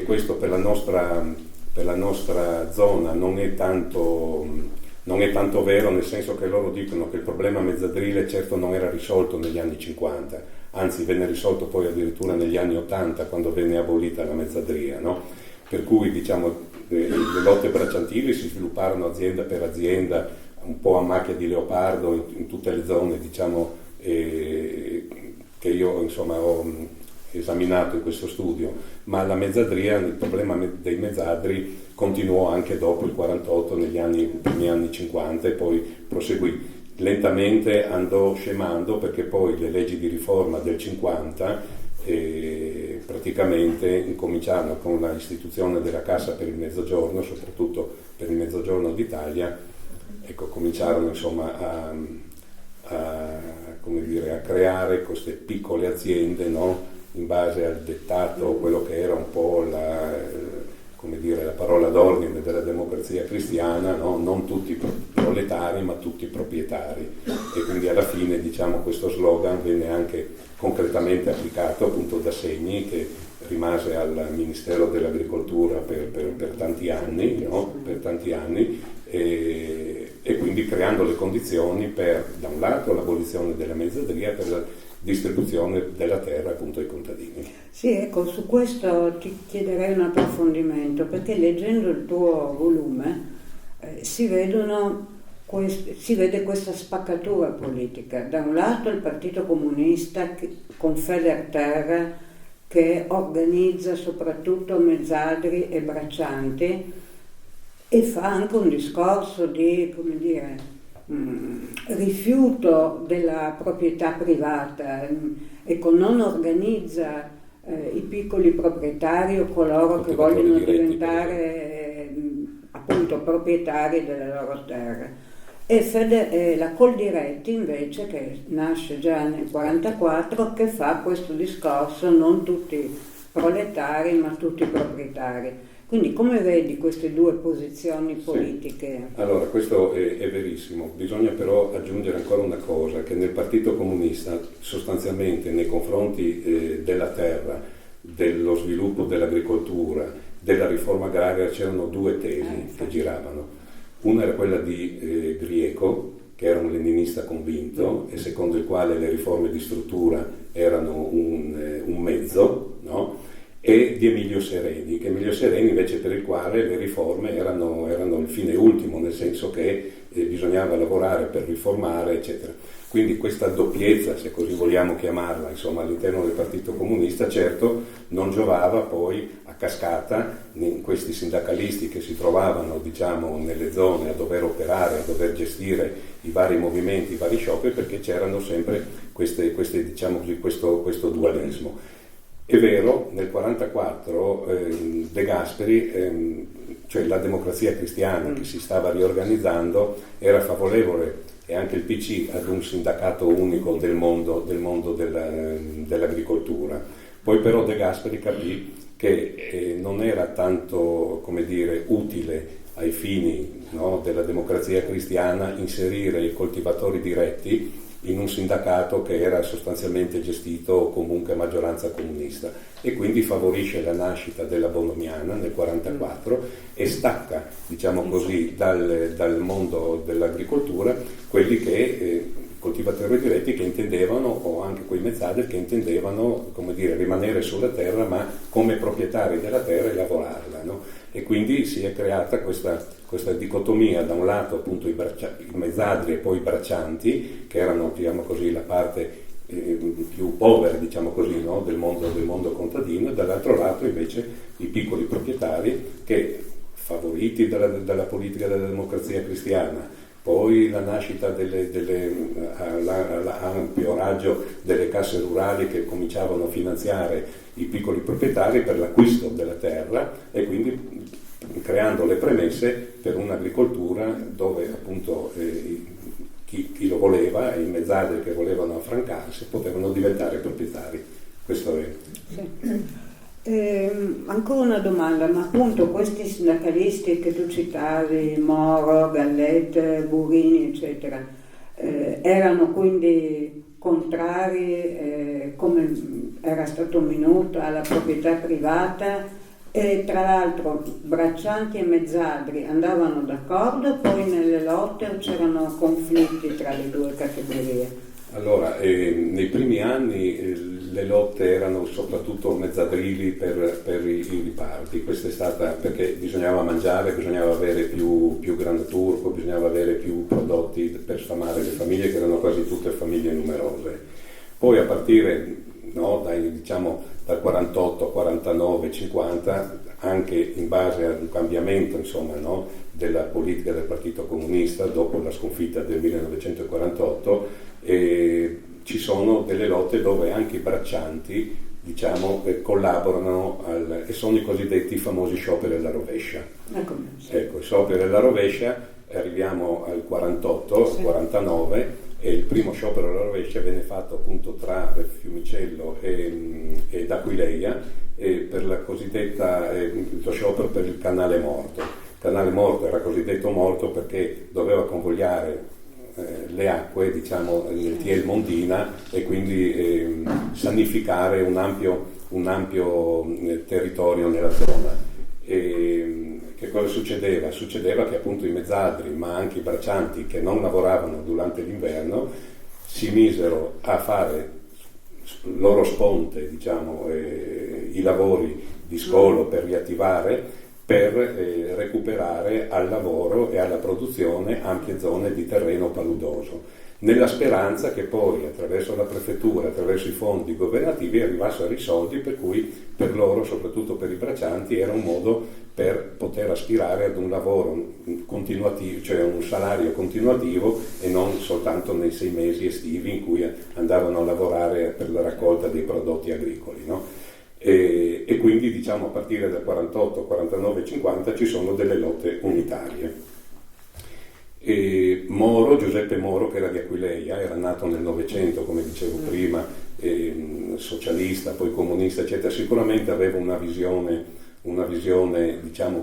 questo per la nostra zona non è tanto vero, nel senso che loro dicono che il problema mezzadrile certo non era risolto negli anni 50, anzi venne risolto poi addirittura negli anni 80 quando venne abolita la mezzadria, no? Per cui diciamo le lotte bracciantili si svilupparono azienda per azienda, un po' a macchia di leopardo in tutte le zone, diciamo, che io insomma ho esaminato in questo studio, ma la mezzadria, il problema dei mezzadri continuò anche dopo il 48, primi anni 50, e poi proseguì. Lentamente andò scemando perché poi le leggi di riforma del 50 praticamente incominciarono con la istituzione della Cassa per il Mezzogiorno, soprattutto per il Mezzogiorno d'Italia. Ecco, cominciarono insomma a creare queste piccole aziende, no? In base al dettato, quello che era un po' la parola d'ordine della Democrazia Cristiana, no? Non tutti proletari ma tutti proprietari, e quindi alla fine diciamo questo slogan venne anche concretamente applicato appunto da Segni, che rimase al Ministero dell'Agricoltura per tanti anni, no? Per tanti anni, e quindi creando le condizioni per, da un lato, l'abolizione della mezzadria, per la distribuzione della terra appunto ai contadini. Sì, ecco, su questo ti chiederei un approfondimento, perché leggendo il tuo volume si vede questa spaccatura politica. Da un lato il Partito Comunista con Federterra, che organizza soprattutto mezzadri e braccianti e fa anche un discorso di, come dire, rifiuto della proprietà privata, ecco, non organizza i piccoli proprietari o coloro che vogliono diventare appunto proprietari delle loro terre. E la Coldiretti invece, che nasce già nel 1944, che fa questo discorso non tutti proletari ma tutti proprietari. Quindi come vedi queste due posizioni politiche? Sì. Allora, questo è verissimo. Bisogna però aggiungere ancora una cosa, che nel Partito Comunista sostanzialmente nei confronti della terra, dello sviluppo dell'agricoltura, della riforma agraria, c'erano due tesi che giravano. Una era quella di Grieco, che era un leninista convinto e secondo il quale le riforme di struttura erano un mezzo, no? E di Emilio Sereni, invece per il quale le riforme erano il fine ultimo, nel senso che bisognava lavorare per riformare, eccetera. Quindi questa doppiezza, se così vogliamo chiamarla, insomma, all'interno del Partito Comunista, certo non giovava poi a cascata in questi sindacalisti che si trovavano, diciamo, nelle zone a dover operare, a dover gestire i vari movimenti, i vari scioperi, perché c'erano sempre queste diciamo così, questo dualismo. È vero, nel 1944 De Gasperi, cioè la Democrazia Cristiana che si stava riorganizzando, era favorevole, e anche il PC, ad un sindacato unico del mondo dell'agricoltura. Poi però De Gasperi capì che non era tanto, come dire, utile ai fini, no, della Democrazia Cristiana inserire i coltivatori diretti in un sindacato che era sostanzialmente gestito comunque a maggioranza comunista, e quindi favorisce la nascita della Bonomiana nel 1944 e stacca, diciamo così, dal mondo dell'agricoltura quelli che coltivatori diretti che intendevano, o anche quei mezzadri che intendevano, come dire, rimanere sulla terra ma come proprietari della terra e lavorarla, no? E quindi si è creata questa dicotomia, da un lato appunto i mezzadri e poi i braccianti, che erano, diciamo così, la parte più povera, diciamo così, no? del mondo contadino, e dall'altro lato invece i piccoli proprietari che, favoriti dalla politica della Democrazia Cristiana, poi la nascita all'ampio raggio delle casse rurali che cominciavano a finanziare i piccoli proprietari per l'acquisto della terra e quindi creando le premesse per un'agricoltura dove appunto chi lo voleva, i mezzadri che volevano affrancarsi, potevano diventare proprietari. Questo è. Sì. Ancora una domanda, ma appunto questi sindacalisti che tu citavi, Moro, Gallet, Burini, eccetera, erano quindi contrari, come era stato minuto, alla proprietà privata, e tra l'altro braccianti e mezzadri andavano d'accordo, poi nelle lotte o c'erano conflitti tra le due categorie? Allora, nei primi anni le lotte erano soprattutto mezzadrili per i riparti. Questa è stata perché bisognava mangiare, bisognava avere più grano turco, bisognava avere più prodotti per sfamare le famiglie, che erano quasi tutte famiglie numerose. Poi a partire dal 48, 49, 50, anche in base ad un cambiamento della politica del Partito Comunista dopo la sconfitta del 1948, ci sono delle lotte dove anche i braccianti collaborano e sono i cosiddetti famosi scioperi alla rovescia. Ecco, i scioperi alla rovescia, arriviamo al 48, sì. 49, e il primo sciopero alla rovescia venne fatto appunto tra Fiumicello ed Aquileia, per la cosiddetta lo sciopero per il canale morto. Il canale morto era cosiddetto morto perché doveva convogliare le acque nel Tiel Mondina e quindi sanificare un ampio territorio nella zona. Che cosa succedeva? Succedeva che appunto i mezzadri, ma anche i braccianti che non lavoravano durante l'inverno, si misero a fare loro sponte, i lavori di scolo per riattivare, per recuperare al lavoro e alla produzione ampie zone di terreno paludoso, nella speranza che poi attraverso la prefettura, attraverso i fondi governativi arrivassero i soldi, per cui per loro, soprattutto per i braccianti, era un modo per poter aspirare ad un lavoro continuativo, cioè un salario continuativo, e non soltanto nei 6 mesi estivi in cui andavano a lavorare per la raccolta dei prodotti agricoli, no? E quindi a partire dal 48, 49, 50 ci sono delle lotte unitarie. Giuseppe Moro, che era di Aquileia, era nato nel Novecento, come dicevo prima, socialista, poi comunista, eccetera, sicuramente aveva una visione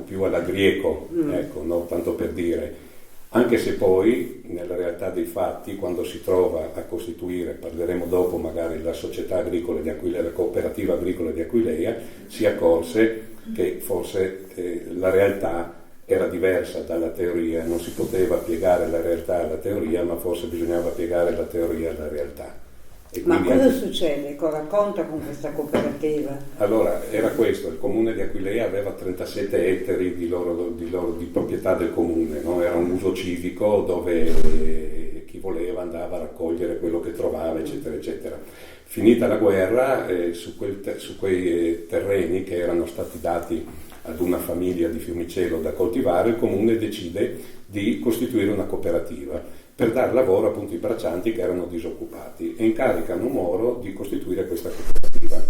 più alla Grieco, ecco, no? Tanto per dire. Anche se poi, nella realtà dei fatti, quando si trova a costituire, parleremo dopo magari, la società agricola di Aquileia, la cooperativa agricola di Aquileia, si accorse che forse la realtà era diversa dalla teoria, non si poteva piegare la realtà alla teoria, ma forse bisognava piegare la teoria alla realtà. Ma cosa succede? Racconta con questa cooperativa? Allora, era questo: il comune di Aquileia aveva 37 ettari di proprietà del comune, no? Era un uso civico dove chi voleva andava a raccogliere quello che trovava, eccetera, eccetera. Finita la guerra, su quei terreni che erano stati dati ad una famiglia di Fiumicello da coltivare, il comune decide di costituire una cooperativa per dare lavoro appunto ai braccianti che erano disoccupati, e incaricano Moro di costituire questa cooperativa.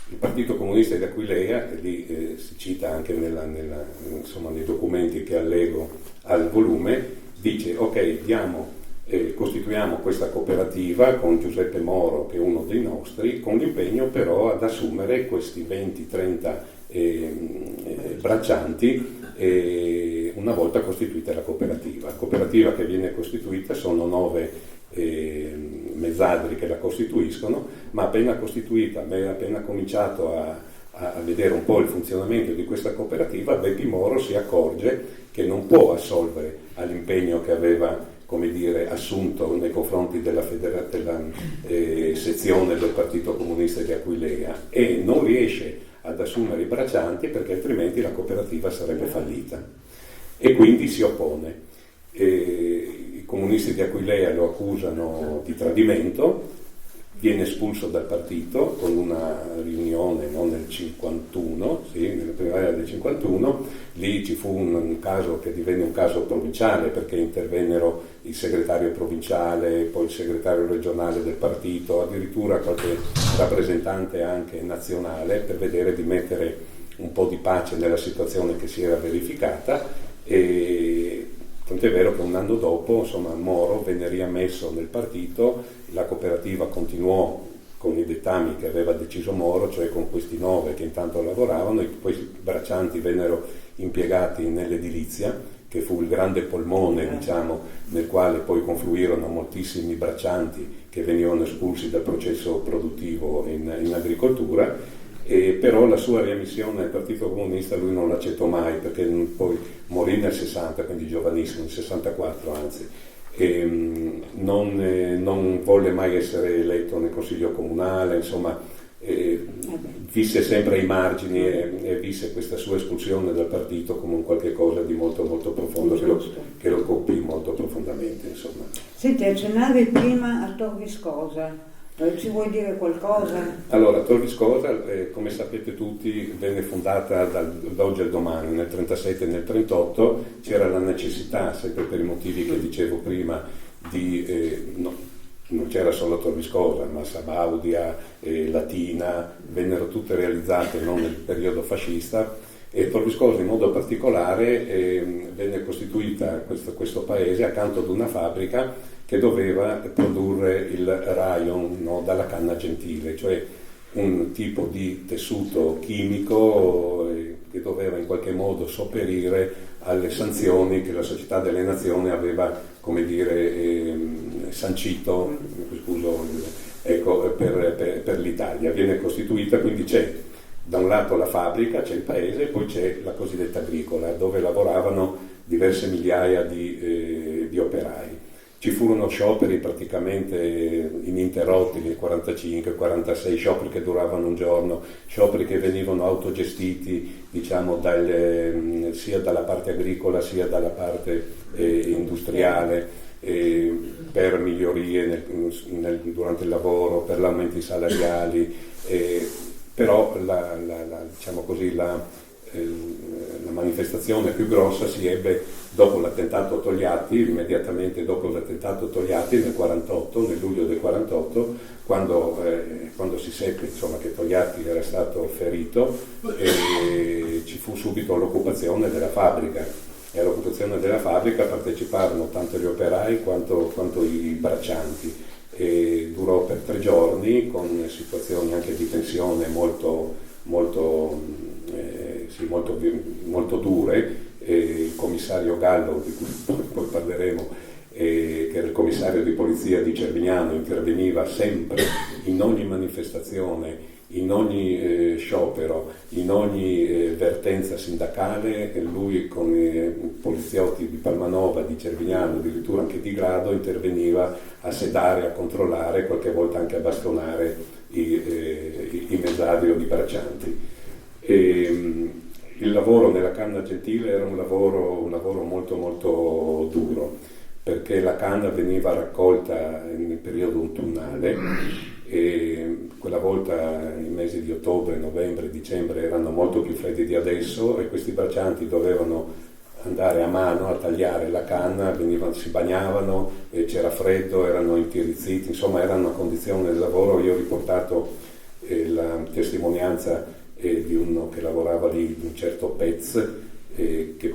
Il Partito Comunista di Aquileia, e lì si cita anche nei documenti che allego al volume, dice: ok, costituiamo questa cooperativa con Giuseppe Moro, che è uno dei nostri, con l'impegno però ad assumere questi 20-30 braccianti una volta costituita la cooperativa. La cooperativa che viene costituita sono 9 mezzadri che la costituiscono, ma appena costituita, appena cominciato a vedere un po' il funzionamento di questa cooperativa, Beppi Moro si accorge che non può assolvere all'impegno che aveva, come dire, assunto nei confronti della sezione del Partito Comunista di Aquileia, e non riesce ad assumere i braccianti perché altrimenti la cooperativa sarebbe fallita, e quindi si oppone. I comunisti di Aquileia lo accusano di tradimento, viene espulso dal partito con una riunione nel 51, sì, nella primavera del 51, lì ci fu un caso che divenne un caso provinciale perché intervennero il segretario provinciale, poi il segretario regionale del partito, addirittura qualche rappresentante anche nazionale per vedere di mettere un po' di pace nella situazione che si era verificata, e tant'è vero che un anno dopo, insomma, Moro venne riammesso nel partito. La cooperativa continuò con i dettami che aveva deciso Moro, cioè con questi 9 che intanto lavoravano, e questi braccianti vennero impiegati nell'edilizia, che fu il grande polmone, diciamo, nel quale poi confluirono moltissimi braccianti che venivano espulsi dal processo produttivo in agricoltura. Però la sua riammissione al Partito Comunista lui non l'accettò mai, perché poi morì nel 60, quindi giovanissimo, nel 64 anzi. Non volle mai essere eletto nel Consiglio Comunale, insomma, visse sempre ai margini e visse questa sua espulsione dal partito come un qualche cosa di molto molto profondo che lo colpì molto profondamente, insomma. Senti, accennavi prima a Tor Viscosa, ci vuoi dire qualcosa? Allora, Tor Viscosa, come sapete tutti, venne fondata dall'oggi al domani, nel 1937 e nel 1938. C'era la necessità, sempre per i motivi che dicevo prima, non c'era solo Tor Viscosa, ma Sabaudia, Latina, vennero tutte realizzate non nel periodo fascista, e Tor Viscosa in modo particolare venne costituita questo paese accanto ad una fabbrica che doveva produrre il rayon, no, dalla canna gentile, cioè un tipo di tessuto chimico che doveva in qualche modo sopperire alle sanzioni che la Società delle Nazioni aveva, come dire, sancito, scuso, ecco, per l'Italia. Viene costituita, quindi c'è da un lato la fabbrica, c'è il paese, e poi c'è la cosiddetta agricola, dove lavoravano diverse migliaia di operai. Ci furono scioperi praticamente ininterrotti nel 45-46, scioperi che duravano un giorno, scioperi che venivano autogestiti, diciamo, sia dalla parte agricola sia dalla parte industriale, per migliorie durante il lavoro, per l'aumenti salariali, però diciamo così, la manifestazione più grossa si ebbe dopo l'attentato a Togliatti, immediatamente dopo l'attentato a Togliatti nel 48, nel luglio del 48, quando si seppe, insomma, che Togliatti era stato ferito, e ci fu subito l'occupazione della fabbrica, e all'occupazione della fabbrica parteciparono tanto gli operai quanto i braccianti, e durò per 3 giorni con situazioni anche di tensione molto dure. Il commissario Gallo, di cui poi parleremo, che era il commissario di polizia di Cervignano, interveniva sempre in ogni manifestazione, in ogni sciopero, in ogni vertenza sindacale. Lui con i poliziotti di Palmanova, di Cervignano, addirittura anche di grado, interveniva a sedare, a controllare, qualche volta anche a bastonare i mesadri o i braccianti. Il lavoro nella canna gentile era un lavoro molto molto duro, perché la canna veniva raccolta nel periodo autunnale, e quella volta i mesi di ottobre, novembre, dicembre erano molto più freddi di adesso, e questi braccianti dovevano andare a mano a tagliare la canna, si bagnavano, e c'era freddo, erano intirizziti, insomma era una condizione del lavoro. Io ho riportato la testimonianza di uno che lavorava lì, di un certo Pez, che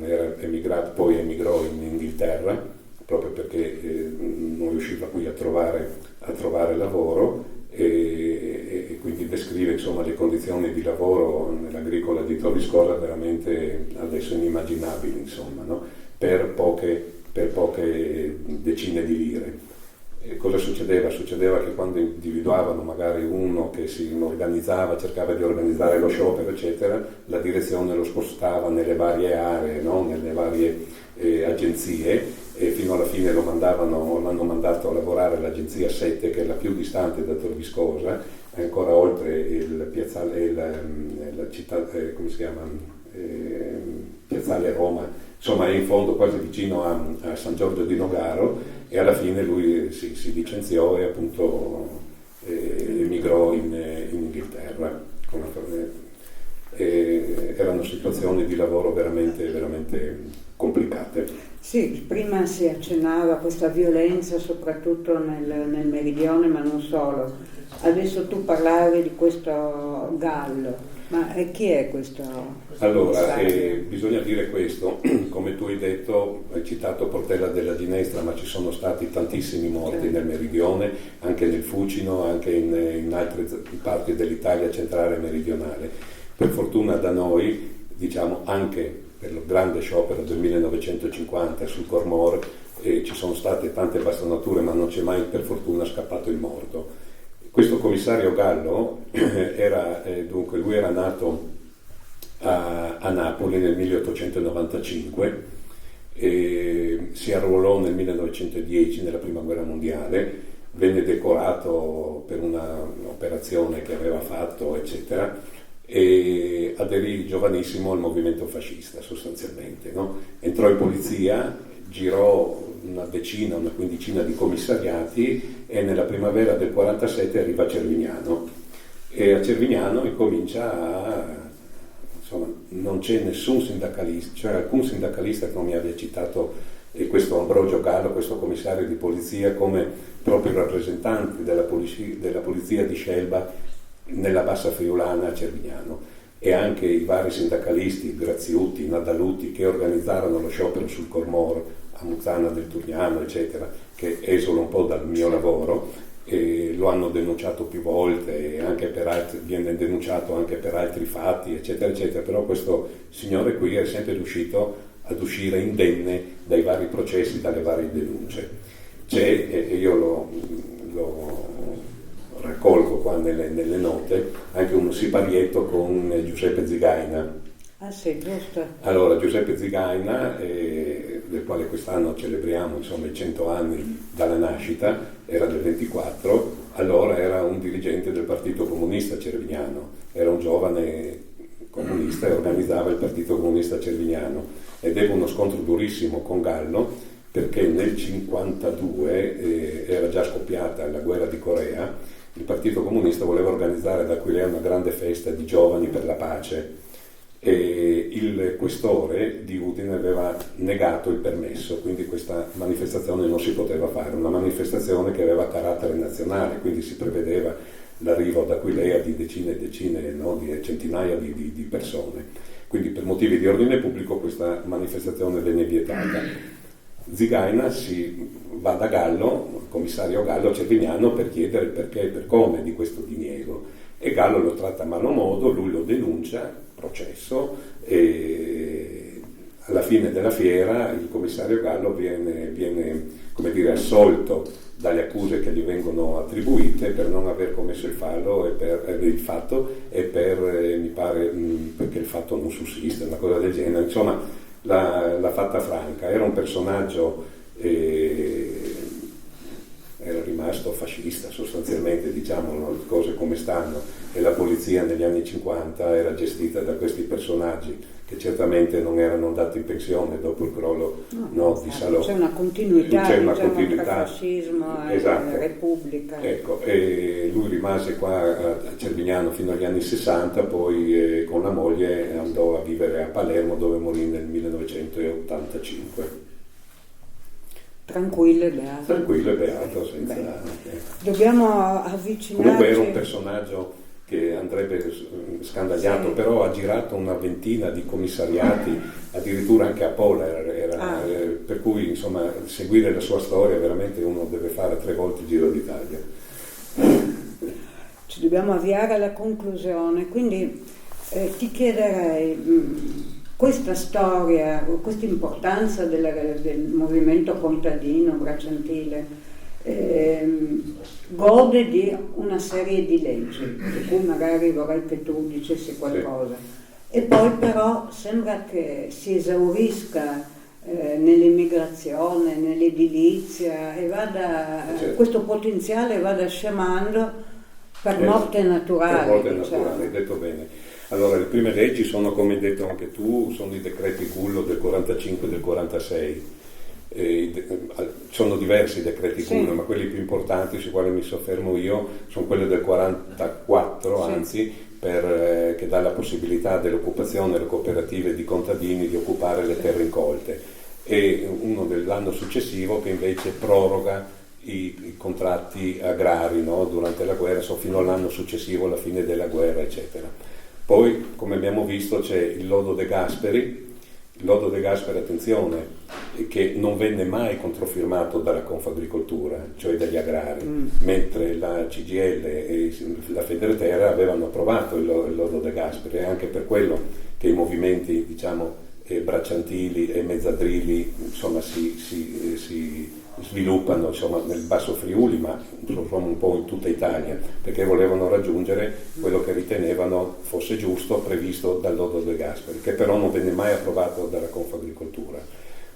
era emigrato, poi emigrò in Inghilterra proprio perché non riusciva qui a trovare lavoro, e quindi descrive, insomma, le condizioni di lavoro nell'agricola di Tor Viscosa veramente adesso inimmaginabili, insomma, no? Per poche decine di lire. Cosa succedeva? Succedeva che quando individuavano magari uno che si organizzava, cercava di organizzare lo sciopero, eccetera, la direzione lo spostava nelle varie aree, no? Nelle varie agenzie, e fino alla fine l'hanno mandato a lavorare all'agenzia 7, che è la più distante da Tor Viscosa, ancora oltre il piazzale, la città, come si chiama? Piazzale Roma, insomma è in fondo quasi vicino a San Giorgio di Nogaro. e alla fine lui si licenziò e appunto emigrò in Inghilterra. Erano situazioni di lavoro veramente, veramente complicate. Sì, prima si accennava a questa violenza soprattutto nel meridione, ma non solo. Adesso tu parlavi di questo Gallo, ma chi è questo? Allora, bisogna dire questo, come tu hai detto, hai citato Portella della Ginestra, ma ci sono stati tantissimi morti nel meridione, anche nel Fucino, anche in altre parti dell'Italia centrale e meridionale. Per fortuna da noi, diciamo anche per il grande sciopero del 1950 sul Cormor, ci sono state tante bastonature, ma non c'è mai per fortuna scappato il morto. Questo commissario Gallo dunque lui era nato a Napoli nel 1895 e si arruolò nel 1910 nella prima guerra mondiale, venne decorato per un'operazione che aveva fatto, eccetera, e aderì giovanissimo al movimento fascista sostanzialmente, no? Entrò in polizia, girò una quindicina di commissariati e nella primavera del 47 arriva a Cervignano e a Cervignano incomincia insomma, non c'è nessun sindacalista, cioè alcun sindacalista che non mi abbia citato questo Ambrogio Gallo, questo commissario di polizia, come proprio rappresentante della polizia di Scelba nella Bassa Friulana a Cervignano, e anche i vari sindacalisti, Graziuti, Nadaluti, che organizzarono lo sciopero sul Cormor a Muzzana del Turgnano, eccetera, che esula un po' dal mio lavoro, e lo hanno denunciato più volte, e anche viene denunciato anche per altri fatti, eccetera, eccetera, però questo signore qui è sempre riuscito ad uscire indenne dai vari processi, dalle varie denunce. C'è, e io lo raccolgo qua nelle note, anche uno siparietto con Giuseppe Zigaina. Ah sì, giusto. Allora, Giuseppe Zigaina, del quale quest'anno celebriamo insomma i 100 anni dalla nascita, era del 24, allora era un dirigente del Partito Comunista Cervignano, era un giovane comunista e organizzava il Partito Comunista Cervignano, ed ebbe uno scontro durissimo con Gallo, perché nel 52 era già scoppiata la guerra di Corea, il Partito Comunista voleva organizzare ad Aquileia una grande festa di giovani per la pace, e il questore di Udine aveva negato il permesso, quindi questa manifestazione non si poteva fare, una manifestazione che aveva carattere nazionale, quindi si prevedeva l'arrivo ad Aquileia di decine e decine, no, di centinaia di persone, quindi per motivi di ordine pubblico questa manifestazione venne vietata. Zigaina va da Gallo, il commissario Gallo a Cervignano, per chiedere il perché e per come di questo diniego, e Gallo lo tratta a malo modo, lui lo denuncia, processo, e alla fine della fiera il commissario Gallo viene come dire, assolto dalle accuse che gli vengono attribuite per non aver commesso il fatto e mi pare perché il fatto non sussiste, una cosa del genere, insomma l'ha fatta franca. Era un personaggio, era rimasto fascista sostanzialmente, diciamo, le cose come stanno, e la polizia negli anni 50 era gestita da questi personaggi che certamente non erano andati in pensione dopo il crollo di Salò. C'è una continuità, tra fascismo e Repubblica. Ecco, e lui rimase qua a Cervignano fino agli anni 60, poi con la moglie andò a vivere a Palermo, dove morì nel 1985. Tranquillo e beato, senza... Dobbiamo avvicinarci. Comunque era un personaggio che andrebbe scandagliato, sì. Però ha girato una ventina di commissariati, addirittura anche a Poler, per cui insomma seguire la sua storia veramente uno deve fare 3 volte il Giro d'Italia. Ci dobbiamo avviare alla conclusione, quindi ti chiederei questa storia, questa importanza del movimento contadino bracciantile gode di una serie di leggi, di cui magari vorrei che tu dicessi qualcosa, e poi però sembra che si esaurisca nell'immigrazione, nell'edilizia, e questo potenziale vada scemando per morte naturale. Per morte naturale, hai detto bene. Allora, le prime leggi sono, come hai detto anche tu, sono i decreti Gullo del 45 e del 46. sono diversi i decreti Cuneo, ma quelli più importanti sui quali mi soffermo io sono quelli del 44, anzi, che dà la possibilità dell'occupazione alle cooperative di contadini di occupare le terre incolte, e uno dell'anno successivo che invece proroga i contratti agrari, no? Durante la guerra, fino all'anno successivo, alla fine della guerra, eccetera. Poi, come abbiamo visto, c'è il lodo De Gasperi. Il lodo De Gasperi, attenzione, che non venne mai controfirmato dalla Confagricoltura, cioè dagli agrari, mentre la CGIL e la Federterra avevano approvato il lodo De Gasperi. È anche per quello che i movimenti, diciamo, bracciantili e mezzadrili, insomma, si sviluppano, insomma, nel Basso Friuli, ma insomma, un po' in tutta Italia, perché volevano raggiungere quello che ritenevano fosse giusto, previsto dal lodo De Gasperi, che però non venne mai approvato dalla Confagricoltura.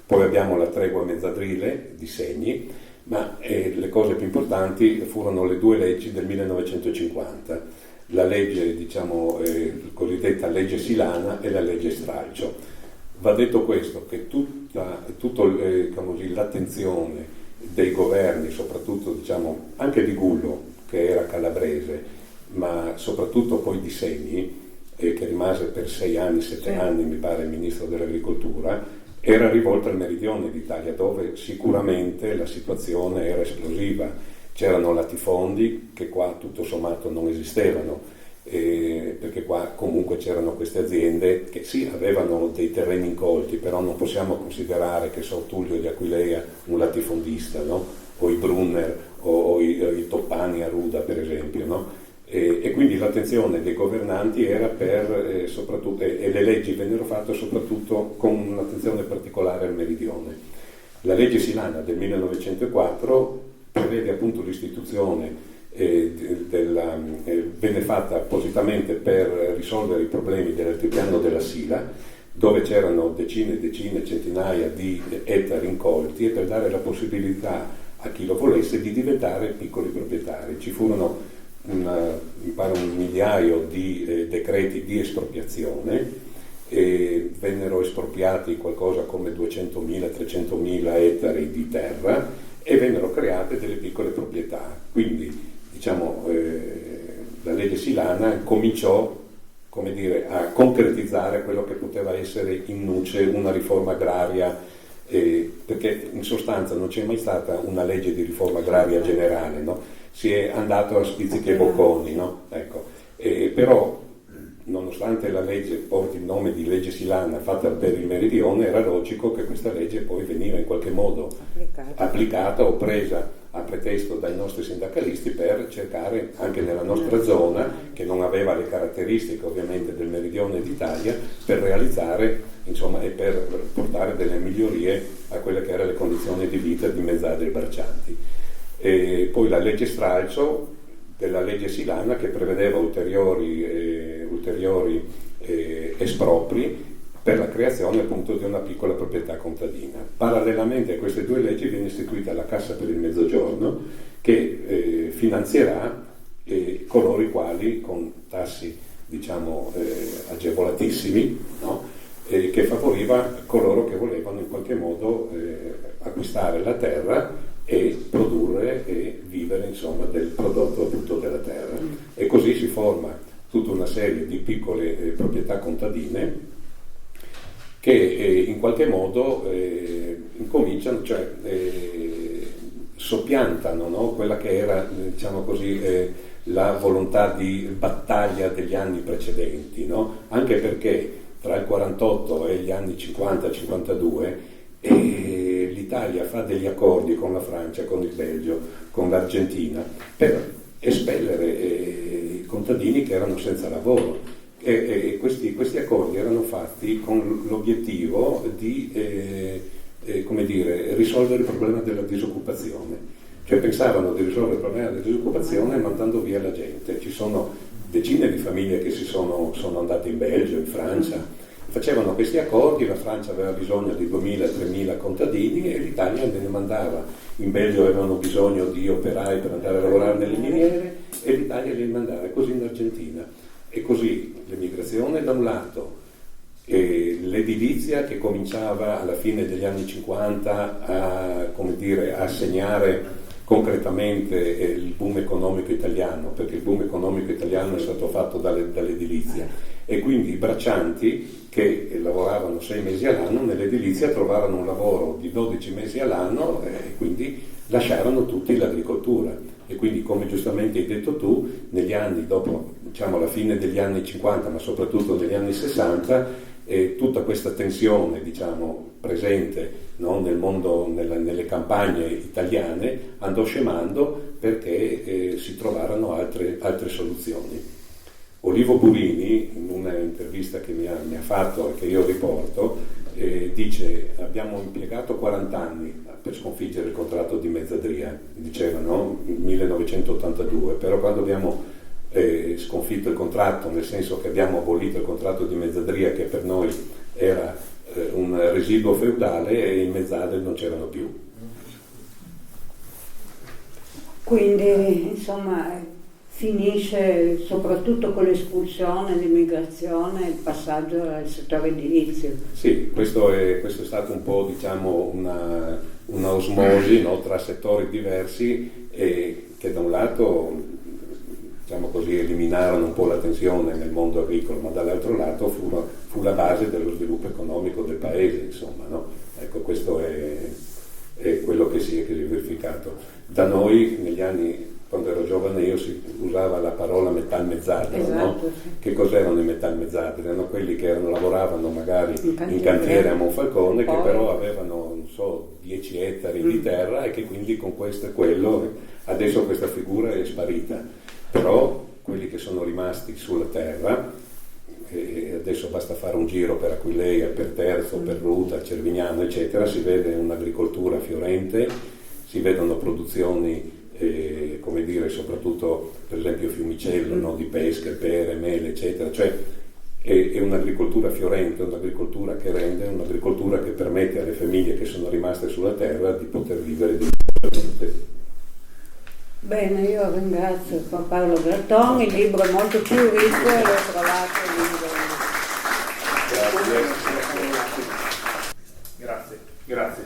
Poi abbiamo la tregua mezzadrile di Segni, ma le cose più importanti furono le due leggi del 1950, la legge, diciamo, cosiddetta legge Silana e la legge Stralcio. Va detto questo, che l'attenzione dei governi, soprattutto, diciamo, anche di Gullo, che era calabrese, ma soprattutto poi di Segni, che rimase per 6 anni, 7 anni, mi pare, ministro dell'agricoltura, era rivolta al meridione d'Italia, dove sicuramente la situazione era esplosiva. C'erano latifondi che qua tutto sommato non esistevano, perché qua comunque c'erano queste aziende che sì, avevano dei terreni incolti, però non possiamo considerare che Tullio di Aquileia un latifondista, no? O i Brunner o i Toppani a Ruda, per esempio, no? E quindi l'attenzione dei governanti era per soprattutto, e le leggi vennero fatte soprattutto con un'attenzione particolare al meridione. La legge Silana del 1904 prevede appunto l'istituzione venne fatta appositamente per risolvere i problemi dell'altipiano della Sila, dove c'erano decine e decine, centinaia di ettari incolti, e per dare la possibilità a chi lo volesse di diventare piccoli proprietari. Ci furono mi pare un migliaio di decreti di espropriazione, e vennero espropriati qualcosa come 200.000-300.000 ettari di terra, e vennero create delle piccole proprietà. Quindi, diciamo, la legge Silana cominciò, come dire, a concretizzare quello che poteva essere in nuce una riforma agraria, perché in sostanza non c'è mai stata una legge di riforma agraria generale, no? Si è andato a spizzichi e bocconi, no? Ecco. Però, nonostante la legge porti il nome di legge Silana fatta per il meridione, era logico che questa legge poi veniva in qualche modo applicata o presa a pretesto dai nostri sindacalisti per cercare anche nella nostra zona, che non aveva le caratteristiche ovviamente del meridione d'Italia, per realizzare, insomma, e per portare delle migliorie a quelle che erano le condizioni di vita di mezzadri e braccianti. E poi la legge Stralcio della legge Silana, che prevedeva ulteriori espropri per la creazione appunto di una piccola proprietà contadina. Parallelamente a queste due leggi viene istituita la Cassa per il Mezzogiorno, che finanzierà coloro i quali con tassi, diciamo, agevolatissimi, no? Che favoriva coloro che volevano in qualche modo acquistare la terra e produrre e vivere, insomma, del prodotto appunto della terra. E così si forma tutta una serie di piccole proprietà contadine che in qualche modo incominciano, cioè soppiantano, no? Quella che era, diciamo così, la volontà di battaglia degli anni precedenti, no? Anche perché tra il 48 e gli anni 50-52 l'Italia fa degli accordi con la Francia, con il Belgio, con l'Argentina, per espellere i contadini che erano senza lavoro, e questi accordi erano fatti con l'obiettivo di come dire, risolvere il problema della disoccupazione. Cioè pensavano di risolvere il problema della disoccupazione mandando via la gente. Ci sono decine di famiglie che sono andate in Belgio, in Francia. Facevano questi accordi, la Francia aveva bisogno di 2.000-3.000 contadini e l'Italia ne mandava. In Belgio avevano bisogno di operai per andare a lavorare nelle miniere e l'Italia li mandava, così in Argentina. E così l'emigrazione da un lato, l'edilizia che cominciava alla fine degli anni 50 a segnare concretamente il boom economico italiano, perché il boom economico italiano è stato fatto dall'edilizia, e quindi i braccianti che lavoravano 6 mesi all'anno nell'edilizia trovarono un lavoro di 12 mesi all'anno e quindi lasciarono tutti l'agricoltura. E quindi, come giustamente hai detto tu, negli anni dopo, diciamo alla fine degli anni 50, ma soprattutto negli anni 60, tutta questa tensione, diciamo, presente, no, nel mondo, nelle campagne italiane, andò scemando perché si trovarono altre soluzioni. Olivo Burini, in una intervista che mi ha fatto e che io riporto, dice: abbiamo impiegato 40 anni per sconfiggere il contratto di Mezzadria, diceva, no? 1982, però quando abbiamo sconfitto il contratto, nel senso che abbiamo abolito il contratto di Mezzadria, che per noi era un residuo feudale, e i mezzadri non c'erano più. Quindi, insomma, finisce soprattutto con l'espulsione, l'immigrazione, il passaggio al settore edilizio. Sì, questo è stato un po', diciamo, una osmosi, no, tra settori diversi, e che da un lato, diciamo così, eliminarono un po' la tensione nel mondo agricolo, ma dall'altro lato fu la base dello sviluppo economico del paese, insomma, no? Ecco, questo è quello che si è verificato. Da noi, negli anni, quando ero giovane, io si usava la parola metalmezzadro, esatto, no? Sì. Che cos'erano i metalmezzadri? Erano quelli che lavoravano magari in cantiere a Monfalcone, che però avevano, non so, 10 ettari di terra, e che quindi con questo e quello, adesso questa figura è sparita. Però quelli che sono rimasti sulla terra, e adesso basta fare un giro per Aquileia, per Terzo, per Ruta, Cervignano, eccetera, si vede un'agricoltura fiorente, si vedono produzioni, come dire, soprattutto per esempio Fiumicello, no, di pesche, pere, mele, eccetera, cioè è un'agricoltura fiorente, un'agricoltura che rende, un'agricoltura che permette alle famiglie che sono rimaste sulla terra di poter vivere dignitosamente. Bene, io ringrazio Paolo Gratton, il libro è molto più ricco e l'ho trovato Grazie.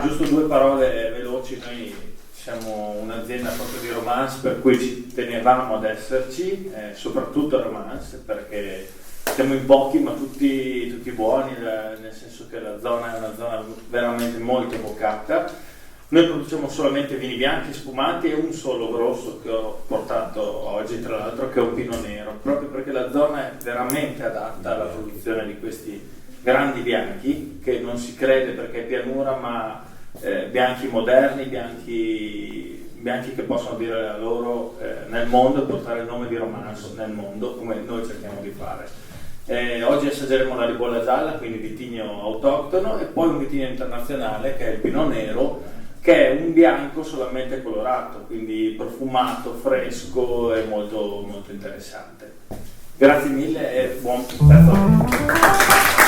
Giusto 2 parole veloci. Noi siamo un'azienda proprio di romance, per cui ci tenevamo ad esserci, soprattutto romance, perché siamo in pochi ma tutti buoni, nel senso che la zona è una zona veramente molto evocata. Noi produciamo solamente vini bianchi, spumanti, e un solo grosso che ho portato oggi, tra l'altro, che è un Pinot Nero, proprio perché la zona è veramente adatta alla produzione di questi grandi bianchi, che non si crede perché è pianura, ma bianchi moderni, bianchi che possono dire la loro nel mondo, e portare il nome di Romanzo nel mondo, come noi cerchiamo di fare. Oggi assaggeremo la ribolla gialla, quindi vitigno autoctono, e poi un vitigno internazionale che è il Pinot Nero, che è un bianco solamente colorato, quindi profumato, fresco e molto, molto interessante. Grazie mille e buon pezzo.